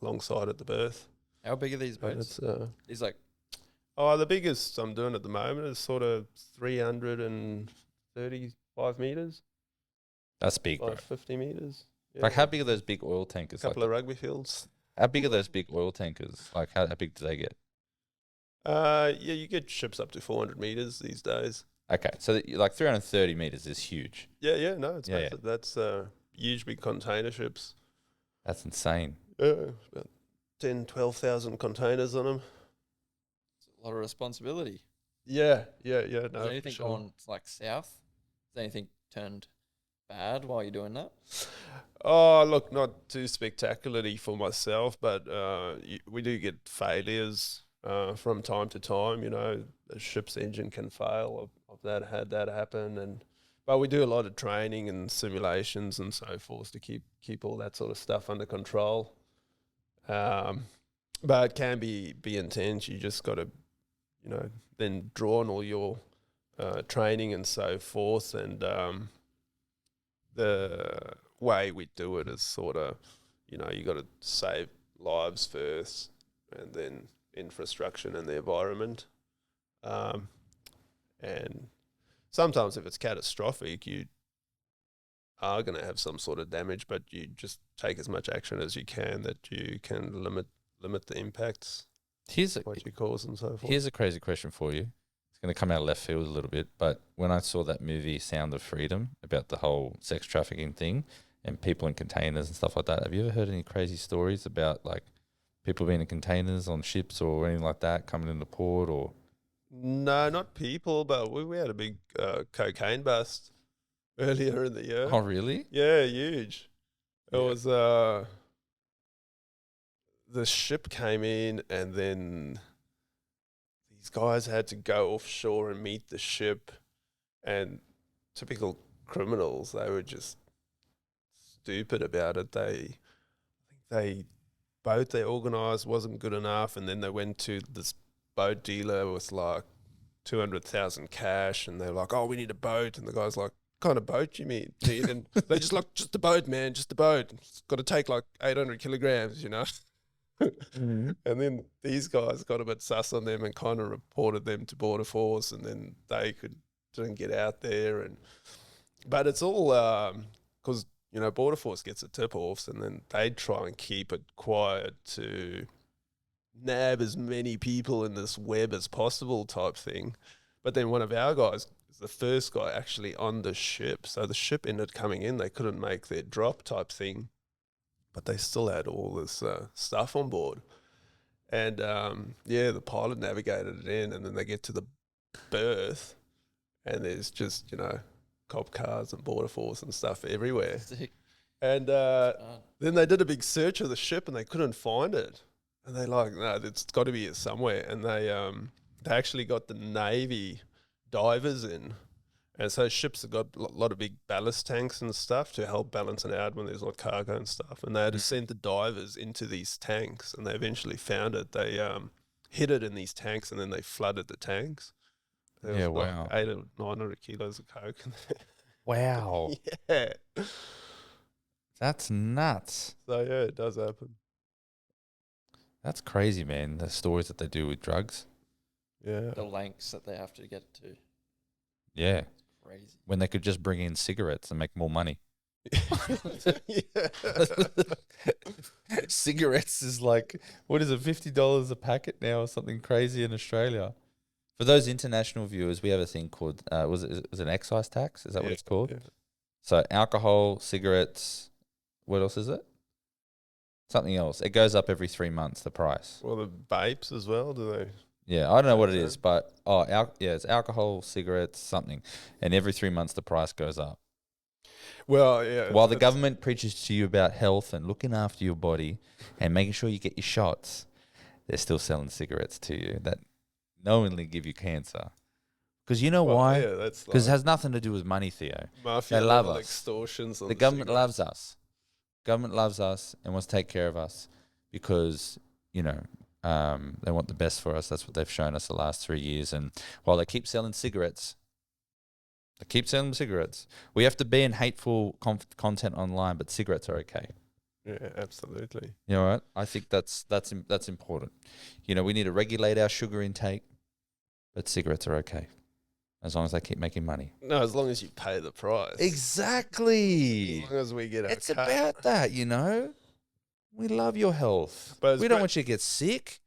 alongside at the berth. How big are these And boats? it's, These like the biggest I'm doing at the moment is sort of 335 metres, That's big, bro. 50 metres. Yeah. Like, how big are those big oil tankers? couple of rugby fields. How big are those big oil tankers? Like, how big do they get? You get ships up to 400 metres these days. Okay, so like 330 meters is huge. No, it's Yeah, massive. That's huge big container ships. That's insane. Yeah, about 10, 12,000 containers on them. it's a lot of responsibility. Yeah. No, Has for anything sure. gone like south? Has anything turned bad while you're doing that? Oh, look, not too spectacularly for myself, but we do get failures from time to time. You know, the ship's engine can fail. I've had that happen, but we do a lot of training and simulations and so forth to keep all that sort of stuff under control. But it can be intense. You just got to, then draw on all your training and so forth, and the way we do it is sort of, you got to save lives first and then infrastructure and the environment. And sometimes if it's catastrophic, you are going to have some sort of damage, but you just take as much action as you can that you can limit the impacts, what you cause and so forth. Here's a crazy question for you. It's going to come out of left field a little bit, but when I saw that movie Sound of Freedom about the whole sex trafficking thing and people in containers and stuff like that, have you ever heard any crazy stories about like people being in containers on ships or anything like that coming into port? Or No, not people, but we had a big cocaine bust earlier in the year. Oh, really? Yeah, huge. It Yeah. was the ship came in, and then these guys had to go offshore and meet the ship, and typical criminals. They were just stupid about it. They boat they organised wasn't good enough, and then they went to this boat dealer with like 200,000 cash, and they're like, "Oh, we need a boat," and the guy's like, "What kind of boat you need?" And they just like, "Just a boat, man, just a boat. It's got to take like 800 kilograms, you know." Mm-hmm. And then these guys got a bit sus on them and kind of reported them to Border Force, and then they didn't get out there. But it's all because Border Force gets the tip offs, and then they try and keep it quiet to nab as many people in this web as possible, type thing. But then one of our guys is the first guy actually on the ship, so the ship ended coming in. They couldn't make their drop, type thing. But they still had all this stuff on board. And, the pilot navigated it in, and then they get to the berth, and there's just, cop cars and Border Force and stuff everywhere. Sick. And then they did a big search of the ship, and they couldn't find it. And they're like, no, it's got to be here somewhere. And they actually got the Navy divers in. And so ships have got a lot of big ballast tanks and stuff to help balance it out when there's like cargo and stuff. And they had to send the divers into these tanks, and they eventually found it. They hid it in these tanks, and then they flooded the tanks. There was wow. like 800 or 900 kilos of coke. Wow. Yeah. That's nuts. So yeah, it does happen. That's crazy, man. The stories that they do with drugs. Yeah. The lengths that they have to get to. Yeah. Crazy. When they could just bring in cigarettes and make more money. Yeah. Cigarettes is like, what is it, $50 a packet now or something crazy in Australia? For those international viewers, we have a thing called, was it an excise tax? Is that what it's called? Yeah. So alcohol, cigarettes, what else is it? Something else. It goes up every 3 months, the price. Well, the vapes as well, do they? Yeah, I don't know what it is, but it's alcohol, cigarettes, something. And every 3 months the price goes up. Well, yeah. While the government preaches to you about health and looking after your body and making sure you get your shots, they're still selling cigarettes to you that knowingly give you cancer. Because you know why? Yeah, that's Because it has nothing to do with money, Theo. mafia they love level us. extortions. On The government cigarettes. loves us. Government loves us and wants to take care of us because, they want the best for us. That's what they've shown us the last 3 years. And while they keep selling cigarettes, we have to ban hateful content online, but cigarettes are okay. Yeah, absolutely. You know what? I think that's important. We need to regulate our sugar intake, but cigarettes are okay as long as they keep making money. No, as long as you pay the price. Exactly. As long as we get our It's cut. about that, We love your health. But it's We don't great- want you to get sick.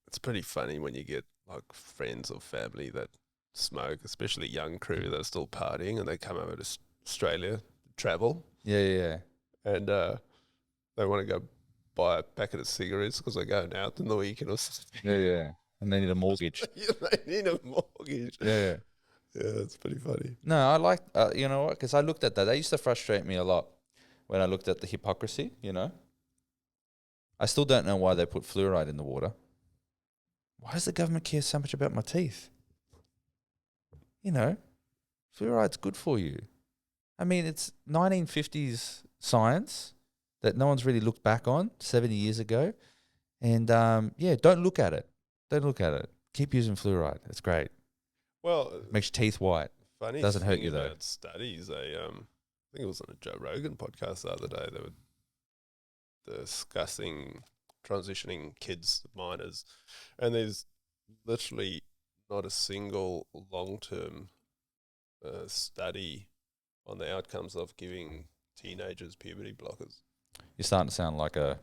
It's pretty funny when you get like friends or family that smoke, especially young crew that are still partying, and they come over to Australia, travel, Yeah. and they want to go buy a packet of cigarettes because they're going out in the weekend or something. Yeah. And they need a mortgage. They need a mortgage. Yeah. Yeah, that's pretty funny. No, I like, you know what? Because I looked at that. That used to frustrate me a lot when I looked at the hypocrisy, I still don't know why they put fluoride in the water. Why does the government care so much about my teeth? Fluoride's good for you. I mean, it's 1950s science that no one's really looked back on 70 years ago. And, don't look at it. Keep using fluoride. It's great. Well, Makes your teeth white. funny Doesn't hurt thing you, though. about studies. I think it was on a Joe Rogan podcast the other day. They were discussing transitioning kids, minors, and there's literally not a single long-term study on the outcomes of giving teenagers puberty blockers. You're starting to sound like a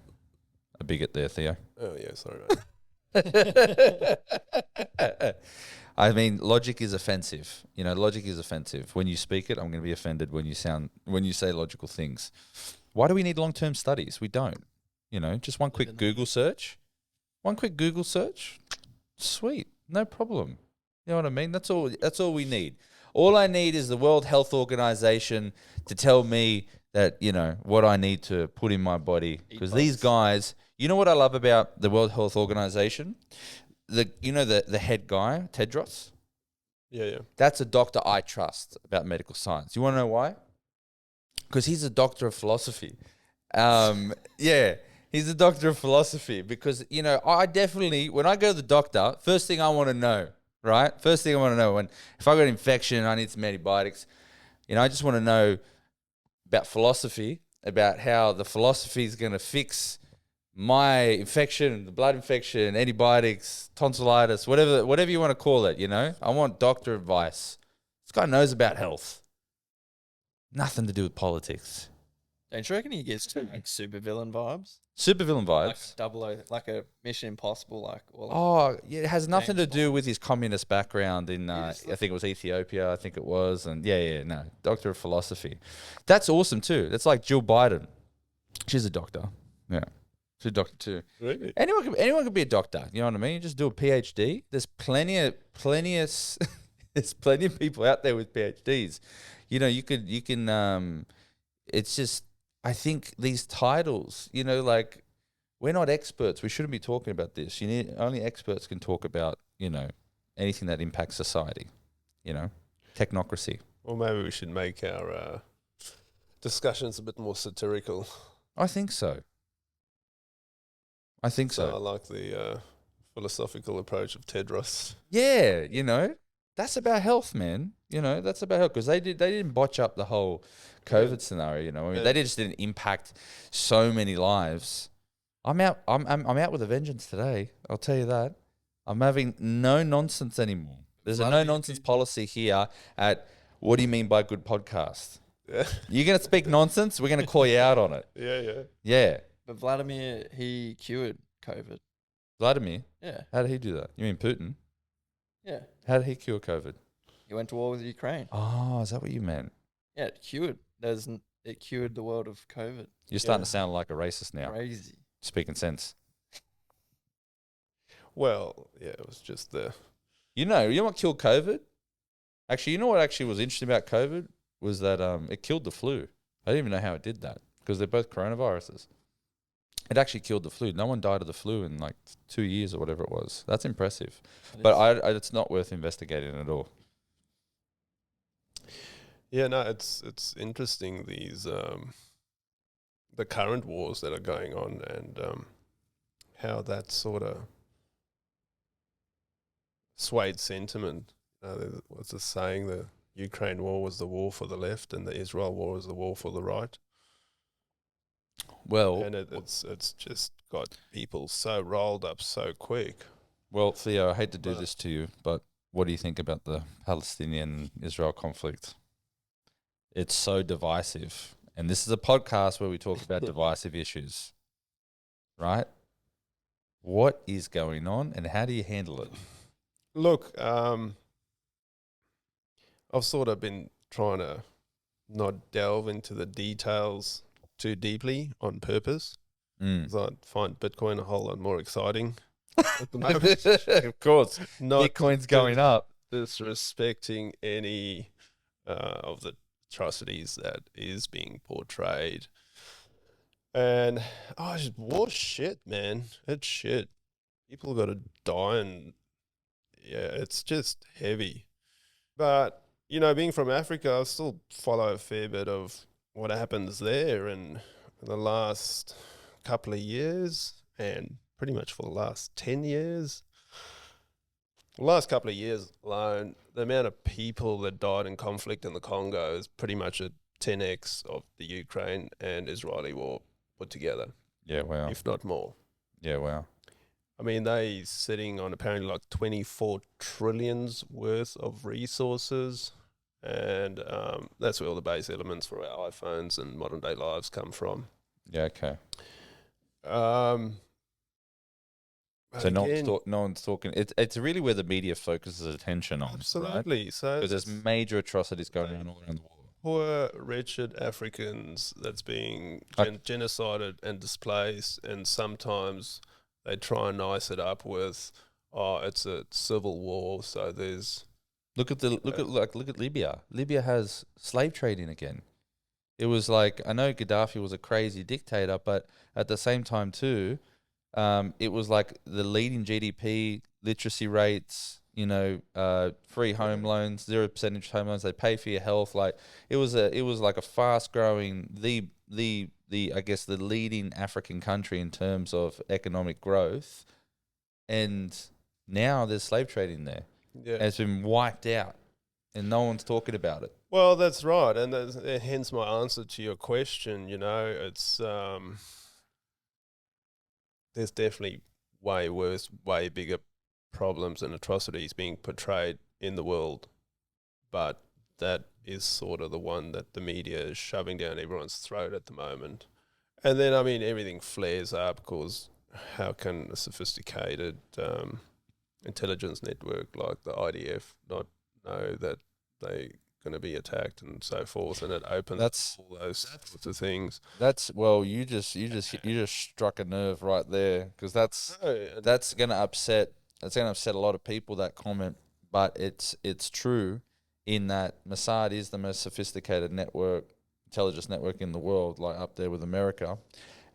bigot there, Theo. Oh yeah, sorry, mate. I mean, logic is offensive. Logic is offensive. When you speak it, I'm going to be offended when you say logical things. Why do we need long-term studies? We don't. Just one quick Google search. Sweet. No problem. You know what I mean? That's all we need. All I need is the World Health Organization to tell me that, what I need to put in my body. Because these guys, what I love about the World Health Organization? The head guy, Tedros, Yeah. That's a doctor I trust about medical science. You want to know why? Because he's a doctor of philosophy. Yeah, he's a doctor of philosophy. Because, you know, I definitely, when I go to the doctor, first thing I want to know, right? First thing I want to know, if I got an infection and I need some antibiotics, you know, I just want to know about philosophy, about how the philosophy is going to fix my infection, the blood infection, antibiotics, tonsillitis, whatever you want to call it, you know? I want doctor advice. This guy knows about health. Nothing to do with politics. Don't you reckon he gets like supervillain vibes? Supervillain Like vibes. like a Mission Impossible, like all of Oh, yeah, it has nothing James to do Bond. with his communist background in, I think it was Ethiopia, I think it was. And no, doctor of philosophy. That's awesome too. That's like Jill Biden. She's a doctor. Yeah. She's a doctor too. Really? Anyone could be a doctor. You know what I mean? You just do a PhD. There's plenty of there's plenty of people out there with PhDs. You know, you can it's just, I think these titles, you know, like, we're not experts. We shouldn't be talking about this. Only experts can talk about, you know, anything that impacts society, you know, technocracy. Or maybe we should make our discussions a bit more satirical. I think so. I think So I so. like the philosophical approach of Tedros. Yeah, you know, that's about health, man. You know, that's about health, because they didn't botch up the whole COVID scenario. You know, I mean, they just didn't impact so many lives. I'm out with a vengeance today. I'll tell you that. I'm having no nonsense anymore. There's a no nonsense policy here at What Do You Mean by Good Podcast? Yeah. You're gonna speak nonsense, we're gonna call you out on it. Yeah. Yeah, But Vladimir, he cured COVID. Vladimir. Yeah, How did he do that? You mean Putin? yeah. How did he cure COVID? He went to war with Ukraine. Oh, is that what you meant? Yeah, it cured. It cured the world of COVID. You're starting to sound like a racist now. Crazy. Speaking sense. Well, yeah, it was just You know what killed COVID? Actually, you know what actually was interesting about COVID was that it killed the flu. I didn't even know how it did that, because they're both coronaviruses. It actually killed the flu. No one died of the flu in like 2 years or whatever it was. That's impressive. But it's not worth investigating at all. Yeah, no, it's interesting, these the current wars that are going on, and how that sort of swayed sentiment. There was a saying: the Ukraine war was the war for the left, and the Israel war was the war for the right. Well, And it's just got people so rolled up so quick. well, Theo, I hate to do this to you, but what do you think about the Palestinian-Israel conflict? It's so divisive. And this is a podcast where we talk about divisive issues, right? What is going on, and how do you handle it? Look, I've sort of been trying to not delve into the details too deeply on purpose, because I find Bitcoin a whole lot more exciting at the moment. Of course. Not Bitcoin's going up. disrespecting any of the atrocities that is being portrayed. And just war shit, man. It's shit. People got to die, and it's just heavy. But, you know, being from Africa, I still follow a fair bit of what happens there, and in the last couple of years, and pretty much for the last 10 years. The last couple of years alone, the amount of people that died in conflict in the Congo is pretty much a 10x of the Ukraine and Israeli war put together, Yeah, wow. if not more. Yeah, wow. I mean, they sitting on apparently like 24 trillions worth of resources, and that's where all the base elements for our iPhones and modern day lives come from. Yeah, okay. But So no again, one's talking. It's really where the media focuses attention on. absolutely. Right? So Because there's major atrocities going on all around the world. poor, wretched Africans that's being genocided and displaced, and sometimes they try and ice it up with, it's a civil war, so there's Look at Libya. Libya has slave trading again. It was like, I know Gaddafi was a crazy dictator, but at the same time too, it was like the leading GDP, literacy rates, free home loans, 0% interest home loans. They pay for your health. Like it was like a fast growing, I guess the leading African country in terms of economic growth. And now there's slave trading there. Yeah. And it's been wiped out and no one's talking about it. Well, that's right, and hence my answer to your question. It's there's definitely way worse, way bigger problems and atrocities being portrayed in the world, but that is sort of the one that the media is shoving down everyone's throat at the moment. And then, I mean, everything flares up because how can a sophisticated intelligence network like the IDF not know that they're going to be attacked and so forth, and it opens all those sorts of things. You just struck a nerve right there, because that's going to upset a lot of people, that comment, but it's true in that Mossad is the most sophisticated intelligence network in the world, like up there with America.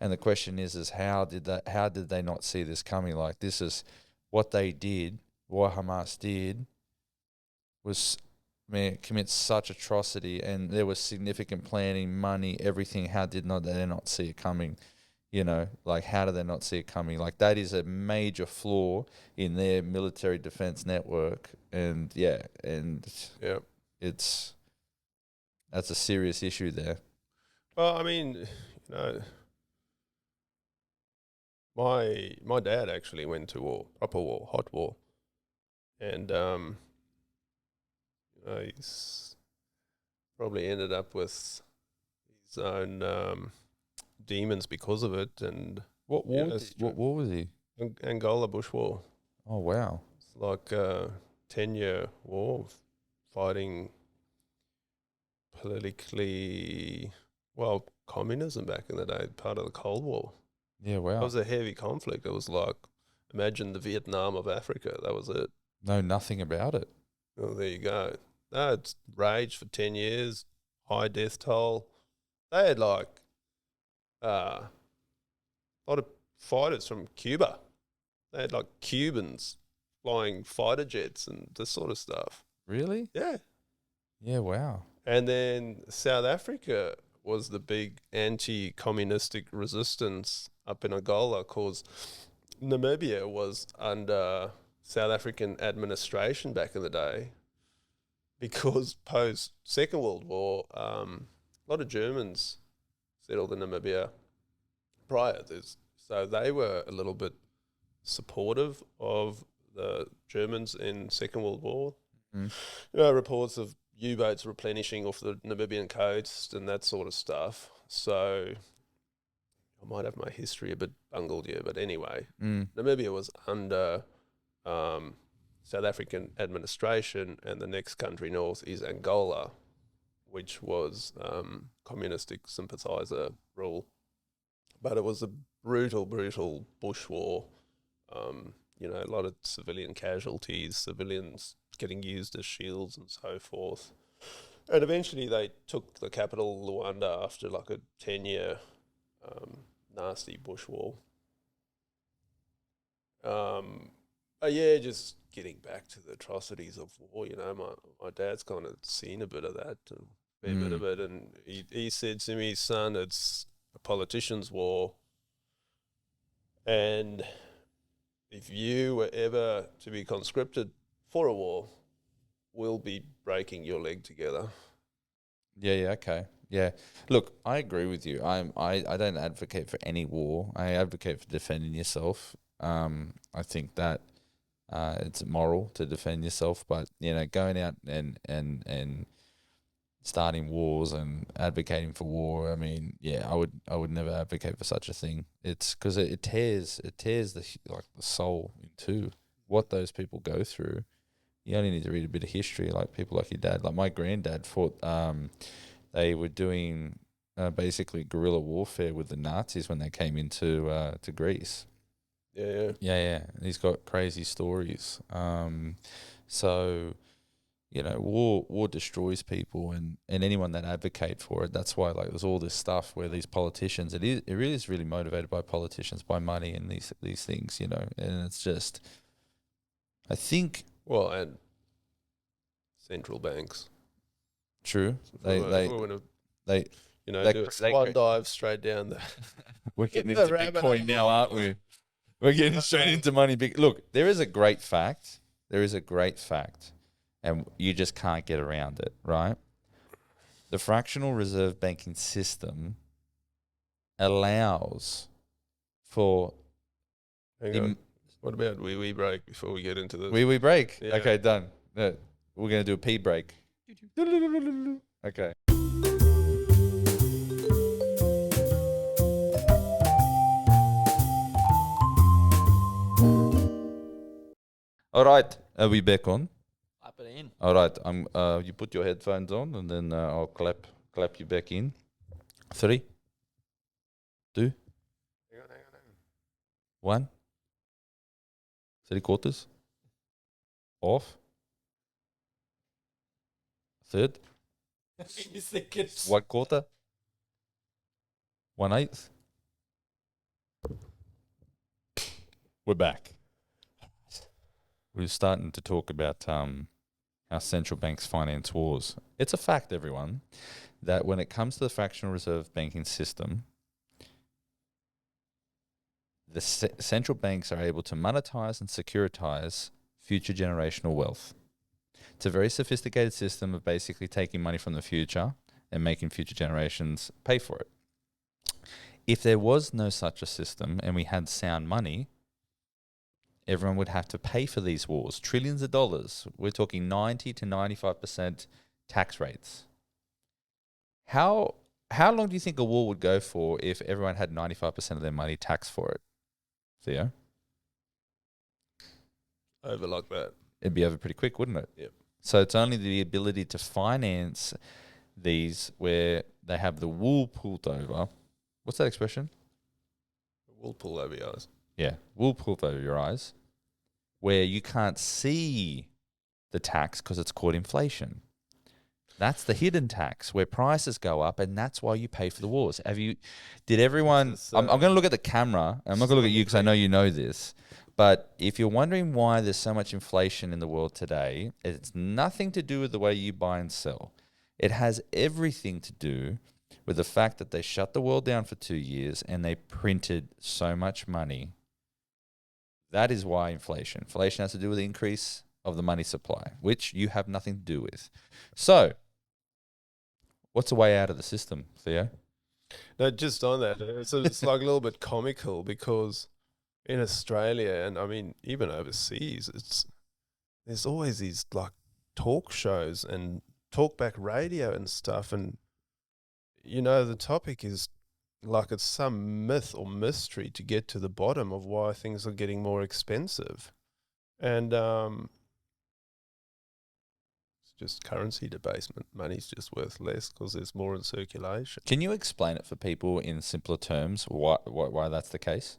And the question is how did they not see this coming? Like, this is what they did, what Hamas did was, man, commit such atrocity, and there was significant planning, money, everything. How did they not see it coming? Like, how did they not see it coming? Like, that is a major flaw in their military defense network. And that's a serious issue there. Well, I mean, my dad actually went to war, proper war, hot war, and he's probably ended up with his own demons because of it. And what war was he? Angola Bush War. Oh wow! It's like a 10-year war, fighting politically, communism back in the day, part of the Cold War. Yeah, wow. It was a heavy conflict. It was like, imagine the Vietnam of Africa. That was it. Know nothing about it. Oh, there you go. No, it's raged for 10 years, high death toll. They had a lot of fighters from Cuba. They had like Cubans flying fighter jets and this sort of stuff. Really? Yeah. Yeah, wow. And then South Africa was the big anti-communistic resistance up in Angola, because Namibia was under South African administration back in the day, because post Second World War, a lot of Germans settled in Namibia prior. So they were a little bit supportive of the Germans in Second World War. Mm. Reports of U-boats replenishing off the Namibian coast and that sort of stuff. So I might have my history a bit bungled here, but anyway, Namibia was under South African administration, and the next country north is Angola, which was communistic sympathizer rule. But it was a brutal bush war. A lot of civilian casualties, civilians getting used as shields and so forth. And eventually they took the capital, Luanda, after like a 10-year nasty bush war. Just getting back to the atrocities of war, my dad's kind of seen a bit of that, a bit of it, and he said to me, son, it's a politician's war, and if you were ever to be conscripted for a war, we'll be breaking your leg together. Yeah, okay. Yeah. Look, I agree with you. I don't advocate for any war. I advocate for defending yourself. I think that it's moral to defend yourself, but going out and starting wars and advocating for war, I mean, I would never advocate for such a thing. It's because it tears the soul in two. What those people go through, you only need to read a bit of history. Like people like your dad, like my granddad fought. They were doing basically guerrilla warfare with the Nazis when they came into to Greece. Yeah. He's got crazy stories. So, war destroys people, and anyone that advocate for it. That's why there's all this stuff where these politicians, it really is really motivated by politicians, by money and these things, and it's just, I think Well, and central banks. True. They They you know, they do a cr- they swan cr- dive straight down the. we're getting The into rabbit Bitcoin hole. now, aren't we? We're getting straight into money. Look, there is a great fact. There is a great fact, and you just can't get around it, right? The fractional reserve banking system allows for Hang on. What about wee break before we get into this? wee break. Yeah. Okay, done. No, we're gonna do a pee break. Okay. All right, are we back on? Clap it in. All right, you put your headphones on, and then I'll clap you back in. 3, 2, Hang on. 1. 3/4. Off. Third. You think it's 1/4. 1/8. We're back. We're starting to talk about how central banks finance wars. It's a fact, everyone, that when it comes to the fractional reserve banking system, the central banks are able to monetize and securitize future generational wealth. It's a very sophisticated system of basically taking money from the future and making future generations pay for it. If there was no such a system and we had sound money, everyone would have to pay for these wars, trillions of dollars. We're talking 90 to 95% tax rates. How long do you think a war would go for if everyone had 95% of their money taxed for it, Theo? Over like that. It'd be over pretty quick, wouldn't it? Yep. So it's only the ability to finance these where they have the wool pulled over. What's that expression? We'll pull over your eyes. Yeah, wool pulled over your eyes, where you can't see the tax because it's called inflation. That's the hidden tax where prices go up, and that's why you pay for the wars. Did everyone? I'm going to look at the camera. I'm not going to look at you because I know you know this. But if you're wondering why there's so much inflation in the world today, it's nothing to do with the way you buy and sell. It has everything to do with the fact that they shut the world down for 2 years and they printed so much money. That is why inflation. Inflation has to do with the increase of the money supply, which you have nothing to do with. So, what's the way out of the system, Theo? No, just on that, it's like a little bit comical because in Australia and I mean even overseas, there's always these like talk shows and talkback radio and stuff, and you know the topic is like it's some myth or mystery to get to the bottom of why things are getting more expensive, and it's just currency debasement. Money's just worth less because there's more in circulation. Can you explain it for people in simpler terms why that's the case?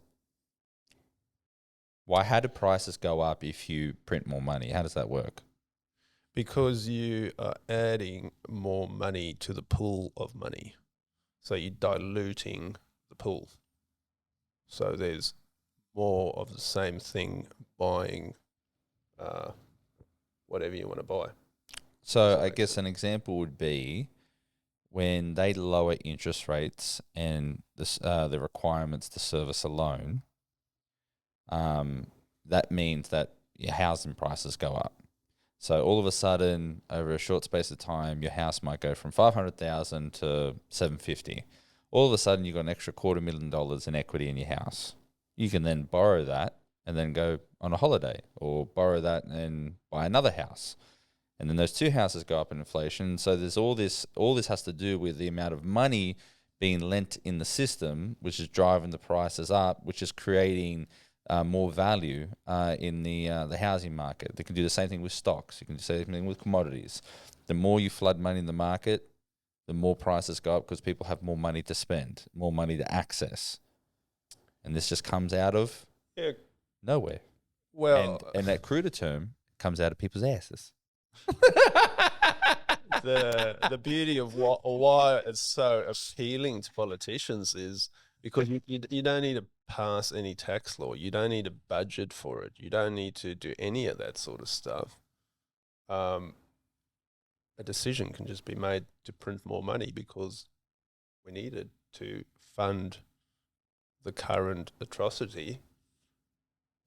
How do prices go up if you print more money? How does that work? Because you are adding more money to the pool of money. So you're diluting the pool. So there's more of the same thing buying whatever you want to buy. So I guess an example would be when they lower interest rates and the requirements to service a loan, that means that your housing prices go up. So all of a sudden, over a short space of time, your house might go from $500,000 to $750,000. All of a sudden, you've got an extra $250,000 in equity in your house. You can then borrow that and then go on a holiday, or borrow that and buy another house. And then those two houses go up in inflation. So there's all this has to do with the amount of money being lent in the system, which is driving the prices up, which is creating more value in the housing market. They can do the same thing with stocks. You can do the same thing with commodities. The more you flood money in the market, the more prices go up because people have more money to spend, more money to access. And this just comes out of nowhere. Well, and that cruder term comes out of people's asses. the beauty of why it's so appealing to politicians is because you don't need pass any tax law. You don't need a budget for it. You don't need to do any of that sort of stuff. A decision can just be made to print more money because we need it to fund the current atrocity,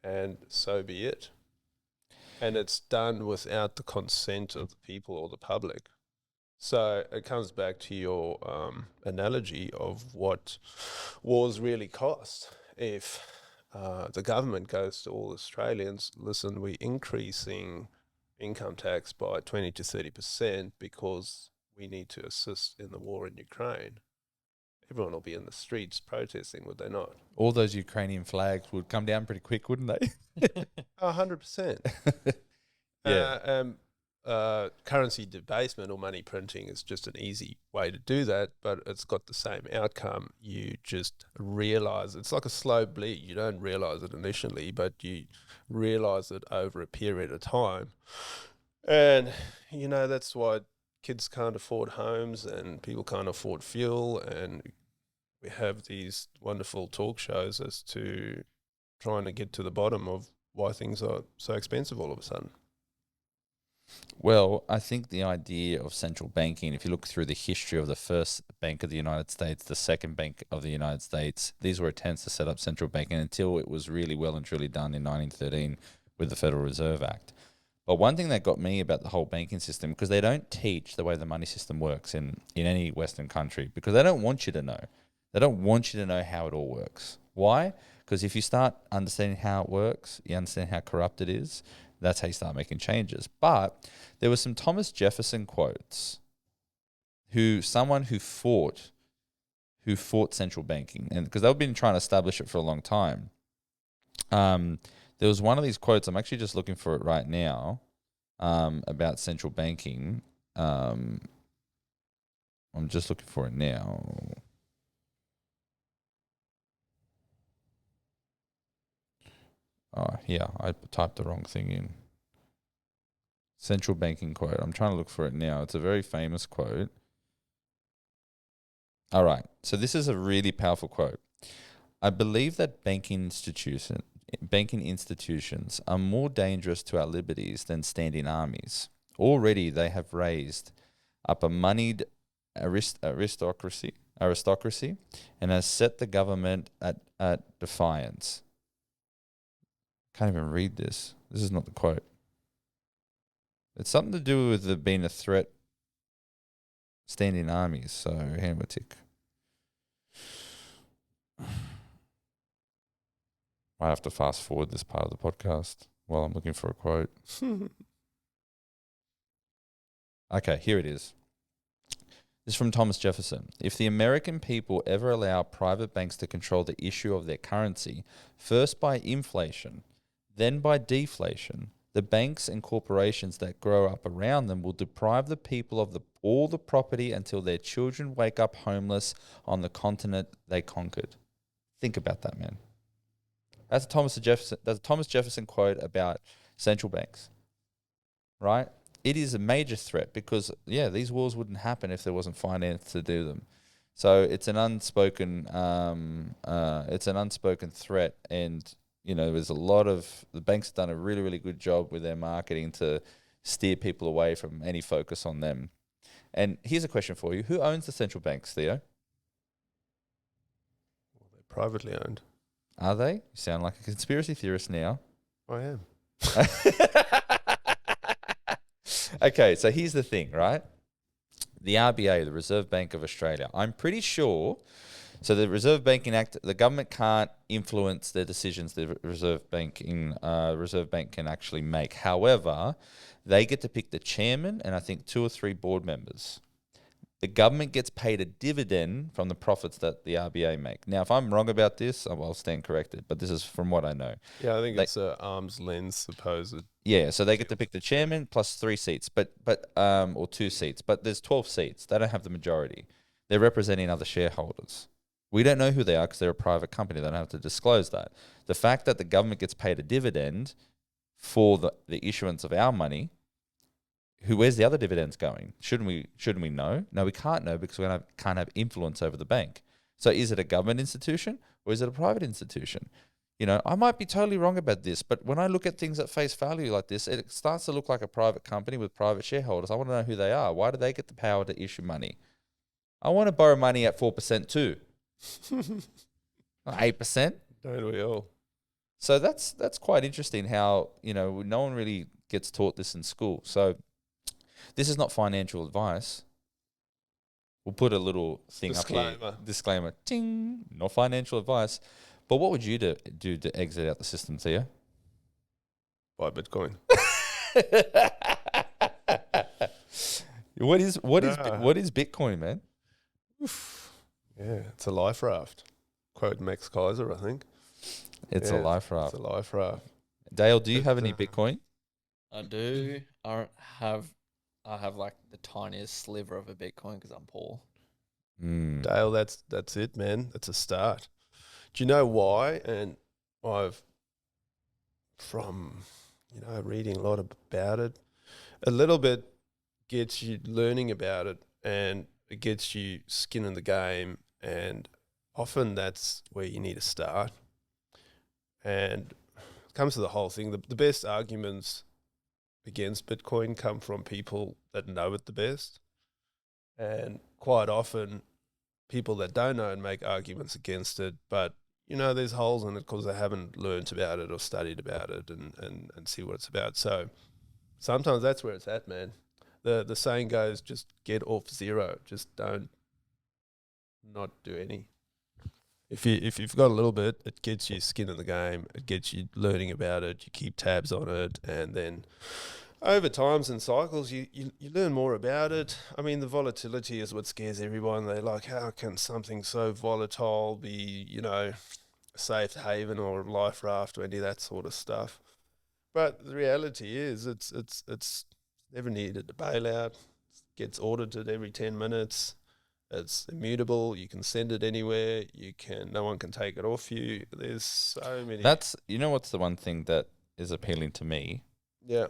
and so be it. And it's done without the consent of the people or the public. So it comes back to your analogy of what wars really cost. If the government goes to all Australians, listen, we're increasing income tax by 20 to 30% because we need to assist in the war in Ukraine, everyone will be in the streets protesting, would they not? All those Ukrainian flags would come down pretty quick, wouldn't they? 100%. Yeah. Currency debasement or money printing is just an easy way to do that, but it's got the same outcome. You just realize it's like a slow bleed. You don't realize it initially, but you realize it over a period of time. And, you know, that's why kids can't afford homes and people can't afford fuel. And we have these wonderful talk shows as to trying to get to the bottom of why things are so expensive all of a sudden. Well, I think the idea of central banking, if you look through the history of the first Bank of the United States, the second Bank of the United States, these were attempts to set up central banking until it was really well and truly done in 1913 with the Federal Reserve Act. But one thing that got me about the whole banking system, because they don't teach the way the money system works in any Western country, because they don't want you to know. They don't want you to know how it all works. Why? Because if you start understanding how it works, you understand how corrupt it is, that's how you start making changes. But there were some Thomas Jefferson quotes, someone who fought central banking, and because they've been trying to establish it for a long time. There was one of these quotes, I'm actually just looking for it right now, about central banking. I'm just looking for it now. Oh, yeah, I typed the wrong thing in. Central banking quote. I'm trying to look for it now. It's a very famous quote. All right. So this is a really powerful quote. I believe that banking institutions are more dangerous to our liberties than standing armies. Already they have raised up a moneyed aristocracy and has set the government at defiance. Can't even read this. This is not the quote. It's something to do with it being a threat, standing armies. So, hang on a tick. I have to fast forward this part of the podcast while I'm looking for a quote. Okay, here it is. This is from Thomas Jefferson. If the American people ever allow private banks to control the issue of their currency, first by inflation, then by deflation, the banks and corporations that grow up around them will deprive the people of all the property until their children wake up homeless on the continent they conquered. Think about that, man. That's a Thomas Jefferson quote about central banks, right? It is a major threat because, these wars wouldn't happen if there wasn't finance to do them. So it's an unspoken threat, and there's a lot of the banks have done a really, really good job with their marketing to steer people away from any focus on them. And here's a question for you: who owns the central banks, Theo? Well, they're privately owned. Are they? You sound like a conspiracy theorist now. I am. Okay, so here's the thing, right? The RBA, the Reserve Bank of Australia, I'm pretty sure. So the Reserve Banking Act, the government can't influence the decisions the Reserve Bank can actually make. However, they get to pick the chairman and I think 2 or 3 board members. The government gets paid a dividend from the profits that the RBA make. Now, if I'm wrong about this, I'll stand corrected, but this is from what I know. Yeah, I think it's an arm's length supposed. Yeah, so they get to pick the chairman plus 3 seats, or 2 seats, but there's 12 seats. They don't have the majority. They're representing other shareholders. We don't know who they are because they're a private company. They don't have to disclose that. The fact that the government gets paid a dividend for the issuance of our money, where's the other dividends going? Shouldn't we know? No, we can't know because we can't have influence over the bank. So is it a government institution or is it a private institution? You know, I might be totally wrong about this, but when I look at things at face value like this, it starts to look like a private company with private shareholders. I want to know who they are. Why do they get the power to issue money? I want to borrow money at 4% too. 8%. Don't we all? So that's quite interesting how, you know, no one really gets taught this in school. So this is not financial advice. We'll put a little thing up here. Disclaimer. Ting. Not financial advice. But what would you do to exit out the system, Theo? Buy Bitcoin. What is Bitcoin, man? Oof. Yeah, it's a life raft. Quote Max Kaiser, I think. It's a life raft. It's a life raft. Dale, do you have any Bitcoin? I do. I have like the tiniest sliver of a Bitcoin because I'm poor. Dale, that's it, man. That's a start. Do you know why? And I've, from, you know, reading a lot about it, a little bit gets you learning about it and it gets you skin in the game. And often that's where you need to start. And it comes to the whole thing. The best arguments against Bitcoin come from people that know it the best. And quite often, people that don't know and make arguments against it, but, you know, there's holes in it because they haven't learnt about it or studied about it and see what it's about. So sometimes that's where it's at, man. The saying goes, just get off zero. Just not do any. If you've got a little bit, it gets you skin in the game. It gets you learning about it. You keep tabs on it, and then over times and cycles, you learn more about it. I mean, the volatility is what scares everyone. They're like, how can something so volatile be, you know, a safe haven or a life raft or any of that sort of stuff? But the reality is, it's never needed a bailout. It gets audited every 10 minutes. It's immutable. You can send it anywhere. No one can take it off you. There's so many. You know what's the one thing that is appealing to me? Yeah.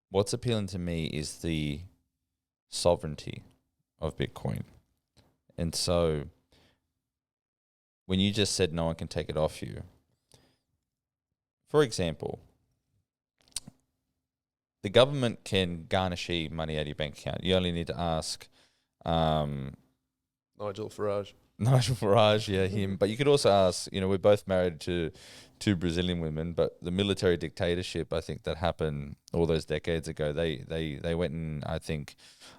What's appealing to me is the sovereignty of Bitcoin. And so when you just said no one can take it off you, for example, the government can garnish money out of your bank account. You only need to ask Nigel Farage. Nigel Farage, yeah, him. But you could also ask, you know, we're both married to two Brazilian women, but the military dictatorship, I think, that happened all those decades ago, they went and, I think,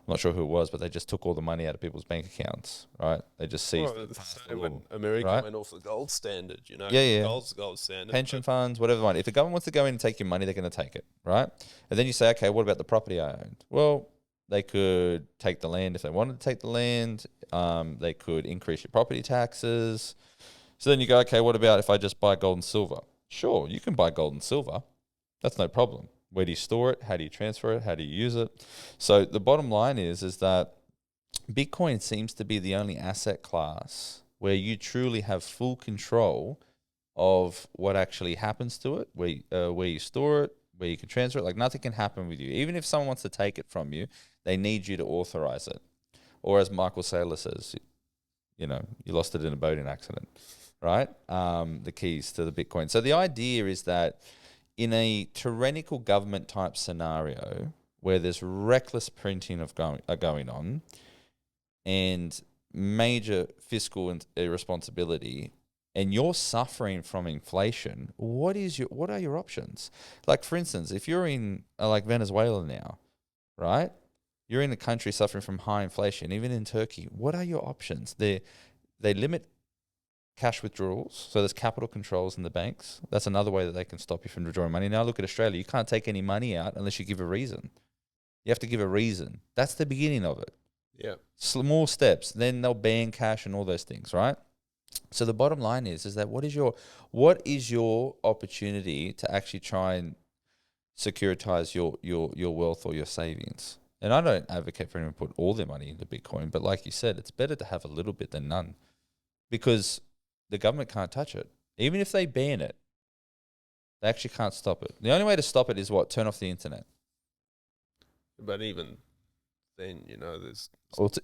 I'm not sure who it was, but they just took all the money out of people's bank accounts, right? They just seized it. When America went off the gold standard, you know? Yeah. Gold's the gold standard. Pension funds, whatever money. If the government wants to go in and take your money, they're going to take it, right? And then you say, okay, what about the property I owned? Well, they could take the land if they wanted to take the land. They could increase your property taxes. So then you go, okay, what about if I just buy gold and silver? Sure, you can buy gold and silver. That's no problem. Where do you store it? How do you transfer it? How do you use it? So the bottom line is that Bitcoin seems to be the only asset class where you truly have full control of what actually happens to it, where you store it, where you can transfer it. Like, nothing can happen with you. Even if someone wants to take it from you, they need you to authorize it. Or as Michael Saylor says, you know, you lost it in a boating accident, right? The keys to the Bitcoin. So the idea is that in a tyrannical government type scenario where there's reckless printing going on and major fiscal irresponsibility, and you're suffering from inflation, what are your options? Like, for instance, if you're in like Venezuela now, right? You're in a country suffering from high inflation, even in Turkey. What are your options? They limit cash withdrawals, so there's capital controls in the banks. That's another way that they can stop you from withdrawing money. Now look at Australia. You can't take any money out unless you give a reason. You have to give a reason. That's the beginning of it. Yeah. Small steps. Then they'll ban cash and all those things, right? So the bottom line is that what is your opportunity to actually try and securitize your wealth or your savings? And I don't advocate for anyone to put all their money into Bitcoin, but like you said, it's better to have a little bit than none, because the government can't touch it. Even if they ban it, they actually can't stop it. The only way to stop it is what? Turn off the internet. But even then, you know, there's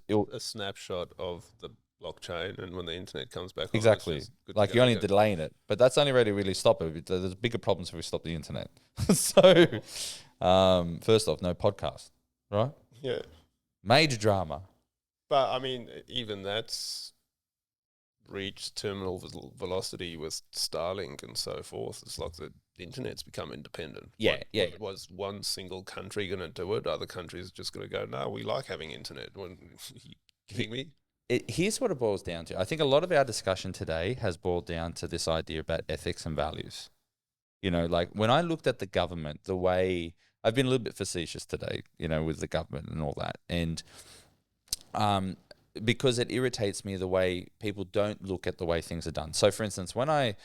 It'll, a snapshot of the blockchain, and when the internet comes back on, exactly. it's just good to Like go you're only again. delaying it, but that's the only way to really stop it. There's bigger problems if we stop the internet. So, first off, no podcast, right? Yeah. Major drama. But I mean, even that's reached terminal velocity with Starlink and so forth. It's like the internet's become independent. Yeah, yeah. Was one single country going to do it? Other countries are just going to go, no, we like having internet. When, you kidding me? Here's what it boils down to. I think a lot of our discussion today has boiled down to this idea about ethics and values. You know, like when I looked at the government, the way I've been a little bit facetious today, you know, with the government and all that. And because it irritates me the way people don't look at the way things are done. So, for instance, when I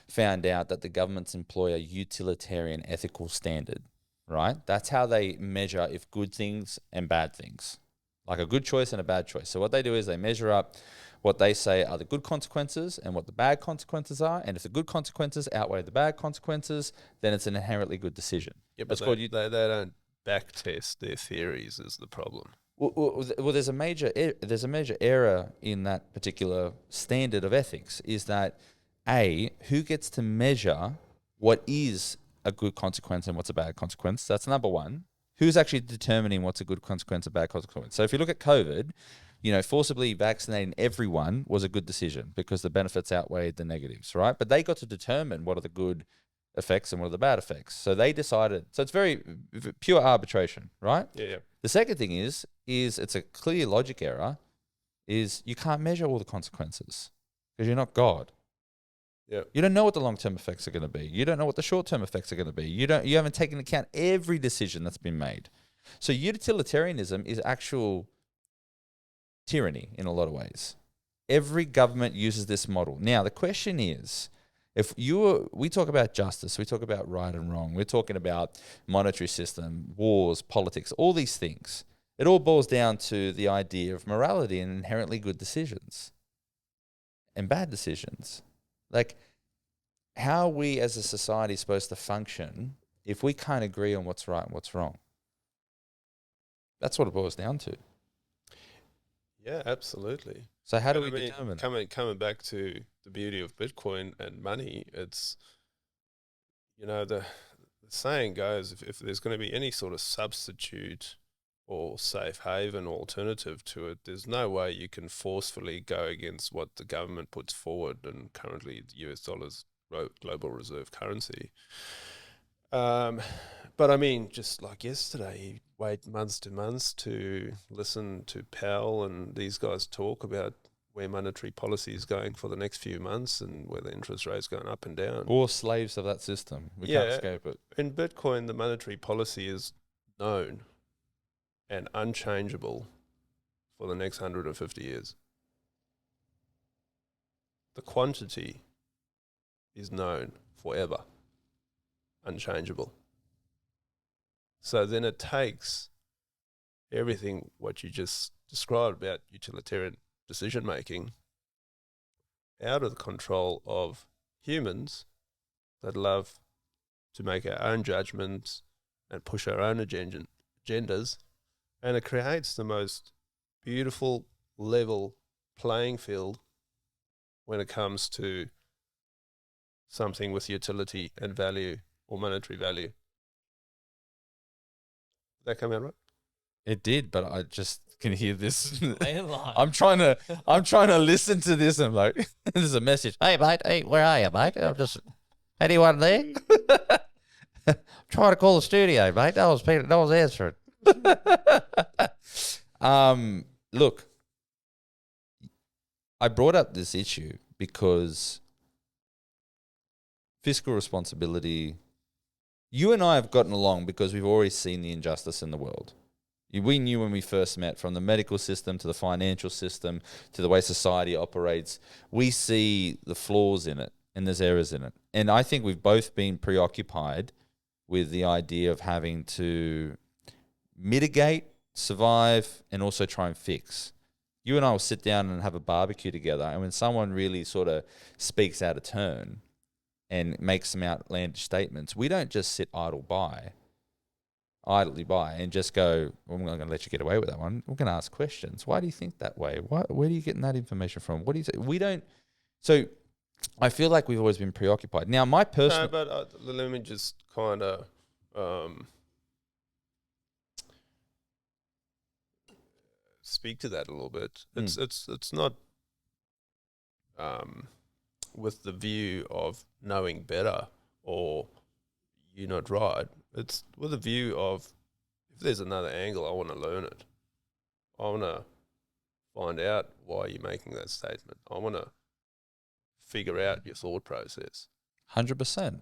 found out that the governments employ a utilitarian ethical standard, right? That's how they measure if good things and bad things, like a good choice and a bad choice. So what they do is they measure up what they say are the good consequences and what the bad consequences are. And if the good consequences outweigh the bad consequences, then it's an inherently good decision. Yeah, but they don't back test their theories is the problem. Well, there's a major error in that particular standard of ethics is that who gets to measure what is a good consequence and what's a bad consequence? That's number one. Who's actually determining what's a good consequence and bad consequence? So if you look at COVID, you know, forcibly vaccinating everyone was a good decision because the benefits outweighed the negatives, right? But they got to determine what are the good effects and what are the bad effects. So they decided. So it's very pure arbitration, right? Yeah. The second thing is it's a clear logic error, is you can't measure all the consequences because you're not God. Yeah. You don't know what the long-term effects are going to be. You don't know what the short-term effects are going to be. You haven't taken into account every decision that's been made. So utilitarianism is actual tyranny in a lot of ways. Every government uses this model. Now, the question is, we talk about justice, we talk about right and wrong, we're talking about monetary system, wars, politics, all these things. It all boils down to the idea of morality and inherently good decisions and bad decisions. Like, how are we as a society supposed to function if we can't agree on what's right and what's wrong? That's what it boils down to. Yeah, absolutely. So how do we determine? Coming back to the beauty of Bitcoin and money, it's, you know, the saying goes, if there's going to be any sort of substitute or safe haven alternative to it, there's no way you can forcefully go against what the government puts forward, and currently the US dollar's global reserve currency. But I mean, just like yesterday, you wait months to listen to Powell and these guys talk about where monetary policy is going for the next few months and where the interest rate's going up and down. Or slaves of that system. We can't escape it. In Bitcoin, the monetary policy is known and unchangeable for the next 150 years. The quantity is known forever, unchangeable. So then it takes everything what you just described about utilitarian decision making out of the control of humans that love to make our own judgments and push our own agendas, and it creates the most beautiful level playing field when it comes to something with utility and value or monetary value. Did that come out right? It did, but I just can hear this. Landline. I'm trying to listen to this, and I'm like, there's a message. Hey mate, hey, where are you, mate? I'm just anyone there? Trying to call the studio, mate. No one's answering. Look, I brought up this issue because fiscal responsibility. You and I have gotten along because we've always seen the injustice in the world. We knew when we first met, from the medical system to the financial system to the way society operates, we see the flaws in it and there's errors in it. And I think we've both been preoccupied with the idea of having to mitigate, survive, and also try and fix. You and I will sit down and have a barbecue together, and when someone really sort of speaks out of turn and make some outlandish statements, we don't just sit idle by. idly by and just go, well, I'm not going to let you get away with that one. We're going to ask questions. Why do you think that way? Where are you getting that information from? What do you say? We don't. So I feel like we've always been preoccupied. Now, my personal. No, but let me just kind of speak to that a little bit. It's not with the view of knowing better or you're not right. It's with a view of, if there's another angle, I want to learn it. I want to find out why you're making that statement. I want to figure out your thought process. 100%.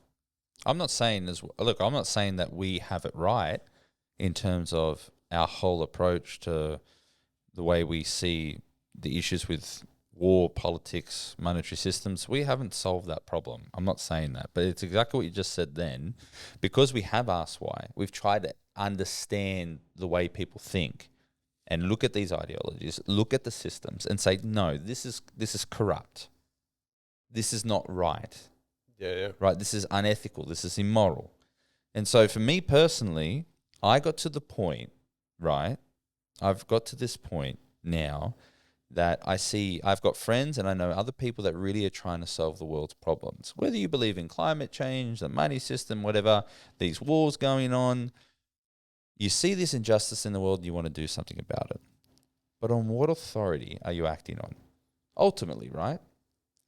I'm not saying I'm not saying that we have it right in terms of our whole approach to the way we see the issues with war, politics, monetary systems. We haven't solved that problem. I'm not saying that, but it's exactly what you just said then. Because we have asked why, we've tried to understand the way people think and look at these ideologies, look at the systems and say, no, this is corrupt. This is not right. Yeah. Right? This is unethical. This is immoral. And so for me personally, I got to the point, right? I've got to this point now that I've got friends and I know other people that really are trying to solve the world's problems. Whether you believe in climate change, the money system, whatever, these wars going on, you see this injustice in the world and you want to do something about it. But on what authority are you acting on? Ultimately, right?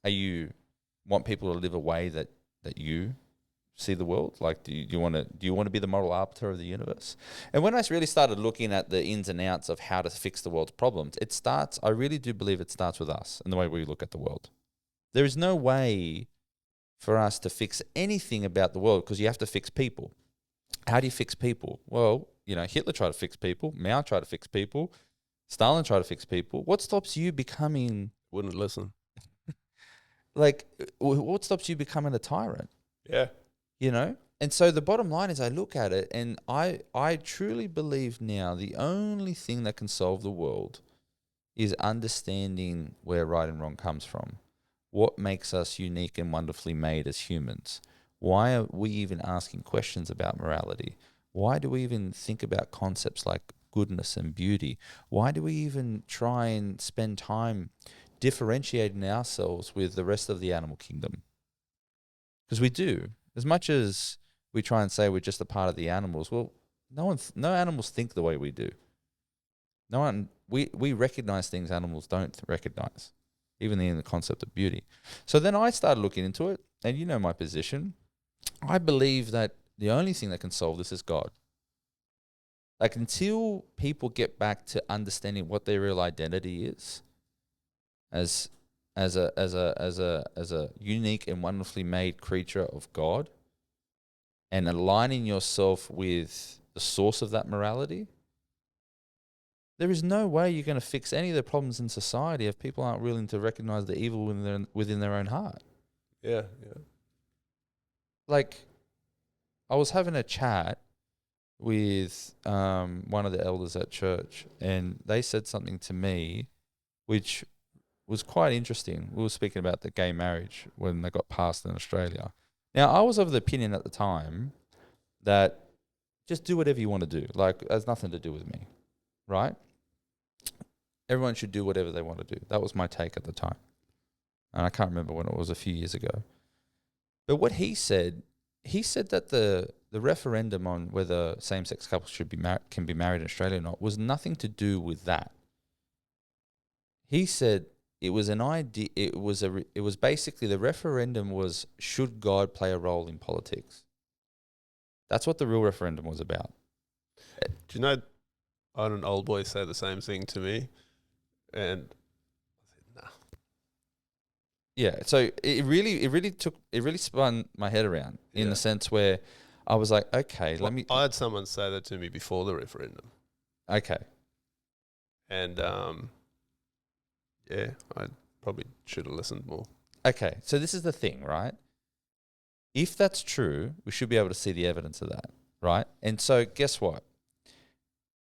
Are you want people to live a way that you see the world? Like, do you want to be the moral arbiter of the universe? And when I really started looking at the ins and outs of how to fix the world's problems, I really do believe it starts with us and the way we look at the world. There is no way for us to fix anything about the world because you have to fix people. How do you fix people? Well, Hitler tried to fix people, Mao tried to fix people, Stalin tried to fix people. What stops you becoming... Wouldn't listen. Like, what stops you becoming a tyrant? Yeah. And so the bottom line is I look at it and I truly believe now the only thing that can solve the world is understanding where right and wrong comes from. What makes us unique and wonderfully made as humans? Why are we even asking questions about morality? Why do we even think about concepts like goodness and beauty? Why do we even try and spend time differentiating ourselves with the rest of the animal kingdom? Because we do. As much as we try and say we're just a part of the animals, well, no animals think the way we do. We recognize things animals don't recognize, even in the concept of beauty. So then I started looking into it, and you know my position. I believe that the only thing that can solve this is God. Like, until people get back to understanding what their real identity is, as a unique and wonderfully made creature of God, and aligning yourself with the source of that morality, there is no way you're going to fix any of the problems in society if people aren't willing to recognize the evil within their own heart. Yeah. Like, I was having a chat with one of the elders at church, and they said something to me which was quite interesting. We were speaking about the gay marriage when they got passed in Australia. Now, I was of the opinion at the time that just do whatever you want to do. Like, it has nothing to do with me, right? Everyone should do whatever they want to do. That was my take at the time. And I can't remember when it was, a few years ago. But what he said that the referendum on whether same-sex couples can be married in Australia or not was nothing to do with that. He said it was an idea. It was basically, the referendum was, should God play a role in politics? That's what the real referendum was about. Do you know, I had an old boy say the same thing to me, and I said, nah. Yeah, so it really spun my head around in the sense where I was like, okay, I had someone say that to me before the referendum. Okay. And I probably should have listened more. Okay, so this is the thing, right? If that's true, we should be able to see the evidence of that, right? And so guess what?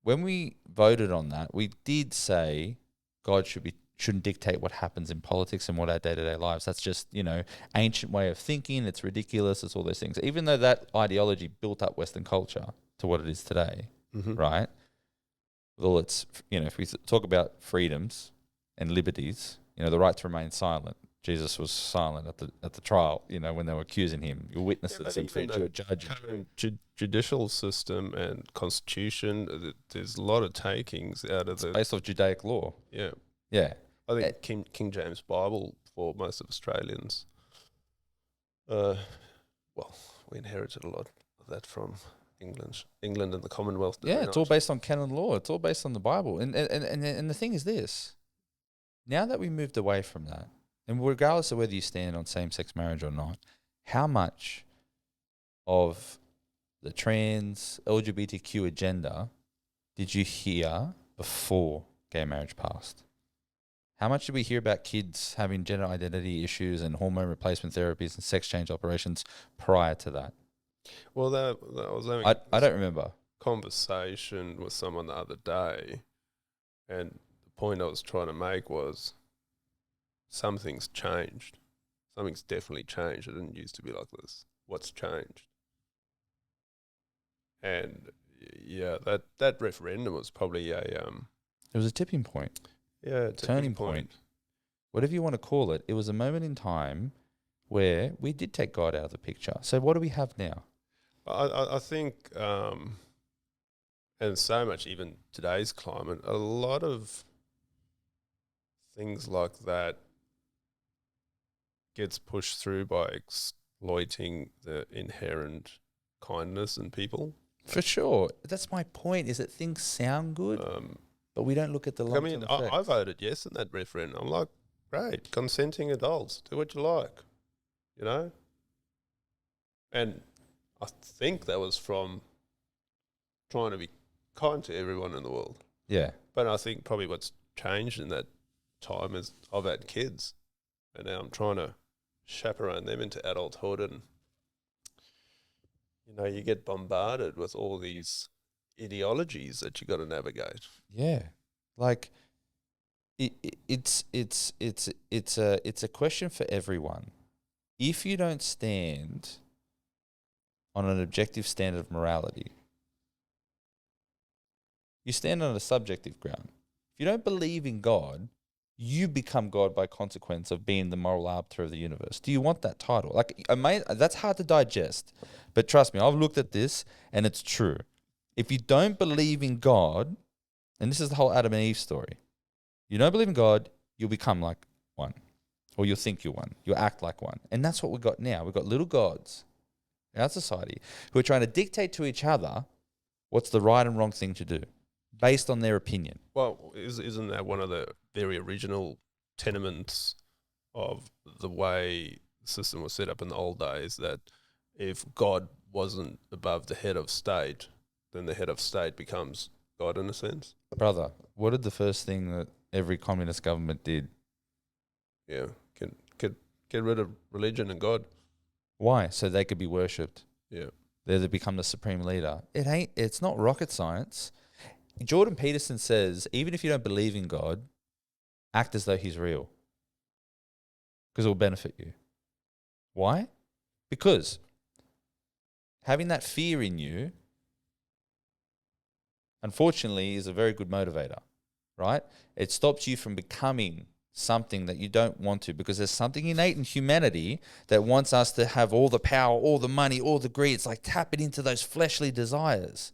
When we voted on that, we did say God shouldn't dictate what happens in politics and what our day-to-day lives. That's just, ancient way of thinking. It's ridiculous. It's all those things. Even though that ideology built up Western culture, to what it is today, Mm-hmm. right? Well, it's, if we talk about freedoms and liberties, the right to remain silent. Jesus was silent at the trial, when they were accusing him. Your witnesses and for your judge. Current judicial system and constitution, there's a lot of takings out of the Based off Judaic law. Yeah. Yeah. I think King James Bible for most of Australians. Well, we inherited a lot of that from England and the Commonwealth. Yeah, it's all based on canon law. It's all based on the Bible. And the thing is this. Now that we moved away from that, and regardless of whether you stand on same-sex marriage or not, how much of the trans LGBTQ agenda did you hear before gay marriage passed? How much did we hear about kids having gender identity issues and hormone replacement therapies and sex change operations prior to that? Well, that was having I don't remember. Conversation with someone the other day, and the point I was trying to make was something's changed. Something's definitely changed. It didn't used to be like this. What's changed? And yeah, that referendum was probably It was a tipping point. a turning point. Whatever you want to call it. It was a moment in time where we did take God out of the picture. So what do we have now? I think, and so much even today's climate, a lot of things like that gets pushed through by exploiting the inherent kindness in people. For sure. That's my point, is that things sound good, but we don't look at the long-term effects. I voted yes in that referendum. I'm like, great, consenting adults, do what you like, And I think that was from trying to be kind to everyone in the world. Yeah. But I think probably what's changed in that time is I've had kids, and now I'm trying to chaperone them into adulthood, and you get bombarded with all these ideologies that you got to navigate. Yeah. Like it's a question for everyone. If you don't stand on an objective standard of morality, you stand on a subjective ground. If you don't believe in God, you become God by consequence of being the moral arbiter of the universe. Do you want that title? That's hard to digest. But trust me, I've looked at this and it's true. If you don't believe in God, and this is the whole Adam and Eve story, you don't believe in God, you'll become like one. Or you'll think you're one. You'll act like one. And that's what we've got now. We've got little gods in our society who are trying to dictate to each other what's the right and wrong thing to do based on their opinion. Well, isn't that one of the very original tenements of the way the system was set up in the old days, that if God wasn't above the head of state, then the head of state becomes God in a sense? Brother, what did the first thing that every communist government did? Yeah, get rid of religion and God. Why? So they could be worshipped. Yeah. They become the supreme leader. It's not rocket science. Jordan Peterson says, even if you don't believe in God, act as though he's real. Because it will benefit you. Why? Because having that fear in you, unfortunately, is a very good motivator, right? It stops you from becoming something that you don't want to, because there's something innate in humanity that wants us to have all the power, all the money, all the greed. It's like tapping into those fleshly desires.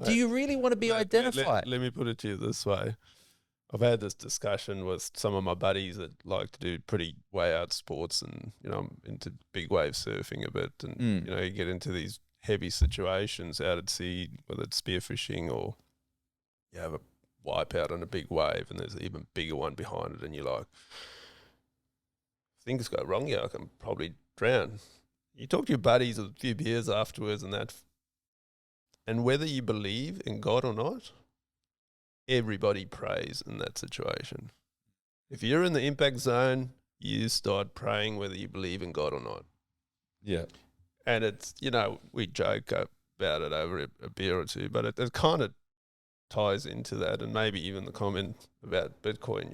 Do you really want to be identified? Let me put it to you this way. I've had this discussion with some of my buddies that like to do pretty way out sports, and I'm into big wave surfing a bit, and you get into these heavy situations out at sea, whether it's spearfishing or you have a wipe out on a big wave and there's an even bigger one behind it, and you're like, things go wrong here, I can probably drown. You talk to your buddies with a few beers afterwards and whether you believe in God or not, everybody prays in that situation. If you're in the impact zone, you start praying whether you believe in God or not. Yeah. And it's, we joke about it over a beer or two, but it kind of ties into that, and maybe even the comment about Bitcoin,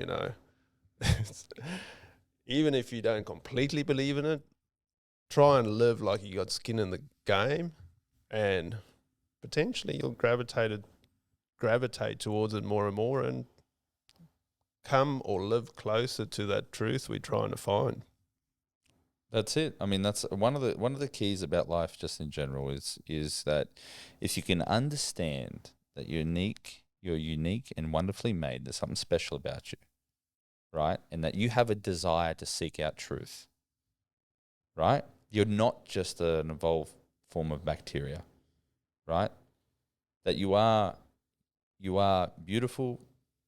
even if you don't completely believe in it, try and live like you got skin in the game and potentially you'll gravitate towards it more and more and come or live closer to that truth we're trying to find. That's it. I mean, that's one of the keys about life, just in general, is that if you can understand that you're unique and wonderfully made, there's something special about you, right? And that you have a desire to seek out truth, right? You're not just an evolved form of bacteria, right? That you are beautiful,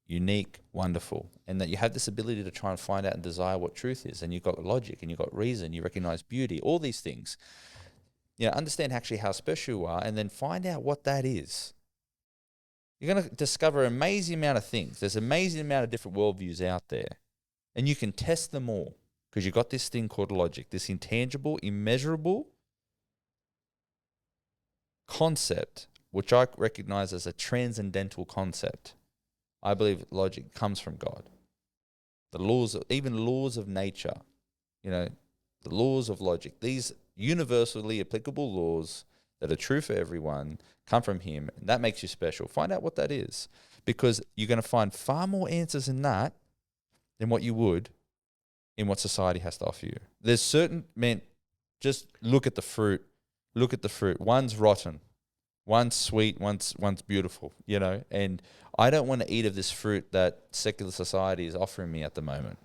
unique, wonderful, and that you have this ability to try and find out and desire what truth is. And you've got logic and you've got reason, you recognize beauty, all these things. Understand actually how special you are, and then find out what that is. You're going to discover an amazing amount of things. There's an amazing amount of different worldviews out there, and you can test them all because you've got this thing called logic, this intangible, immeasurable concept, which I recognize as a transcendental concept. I believe logic comes from God. The laws, even laws of nature, the laws of logic, these universally applicable laws that are true for everyone come from Him, and that makes you special. Find out what that is, because you're going to find far more answers in that than what you would in what society has to offer you. There's certain, just look at the fruit. Look at the fruit. One's rotten. One's sweet, one's beautiful, and I don't want to eat of this fruit that secular society is offering me at the moment.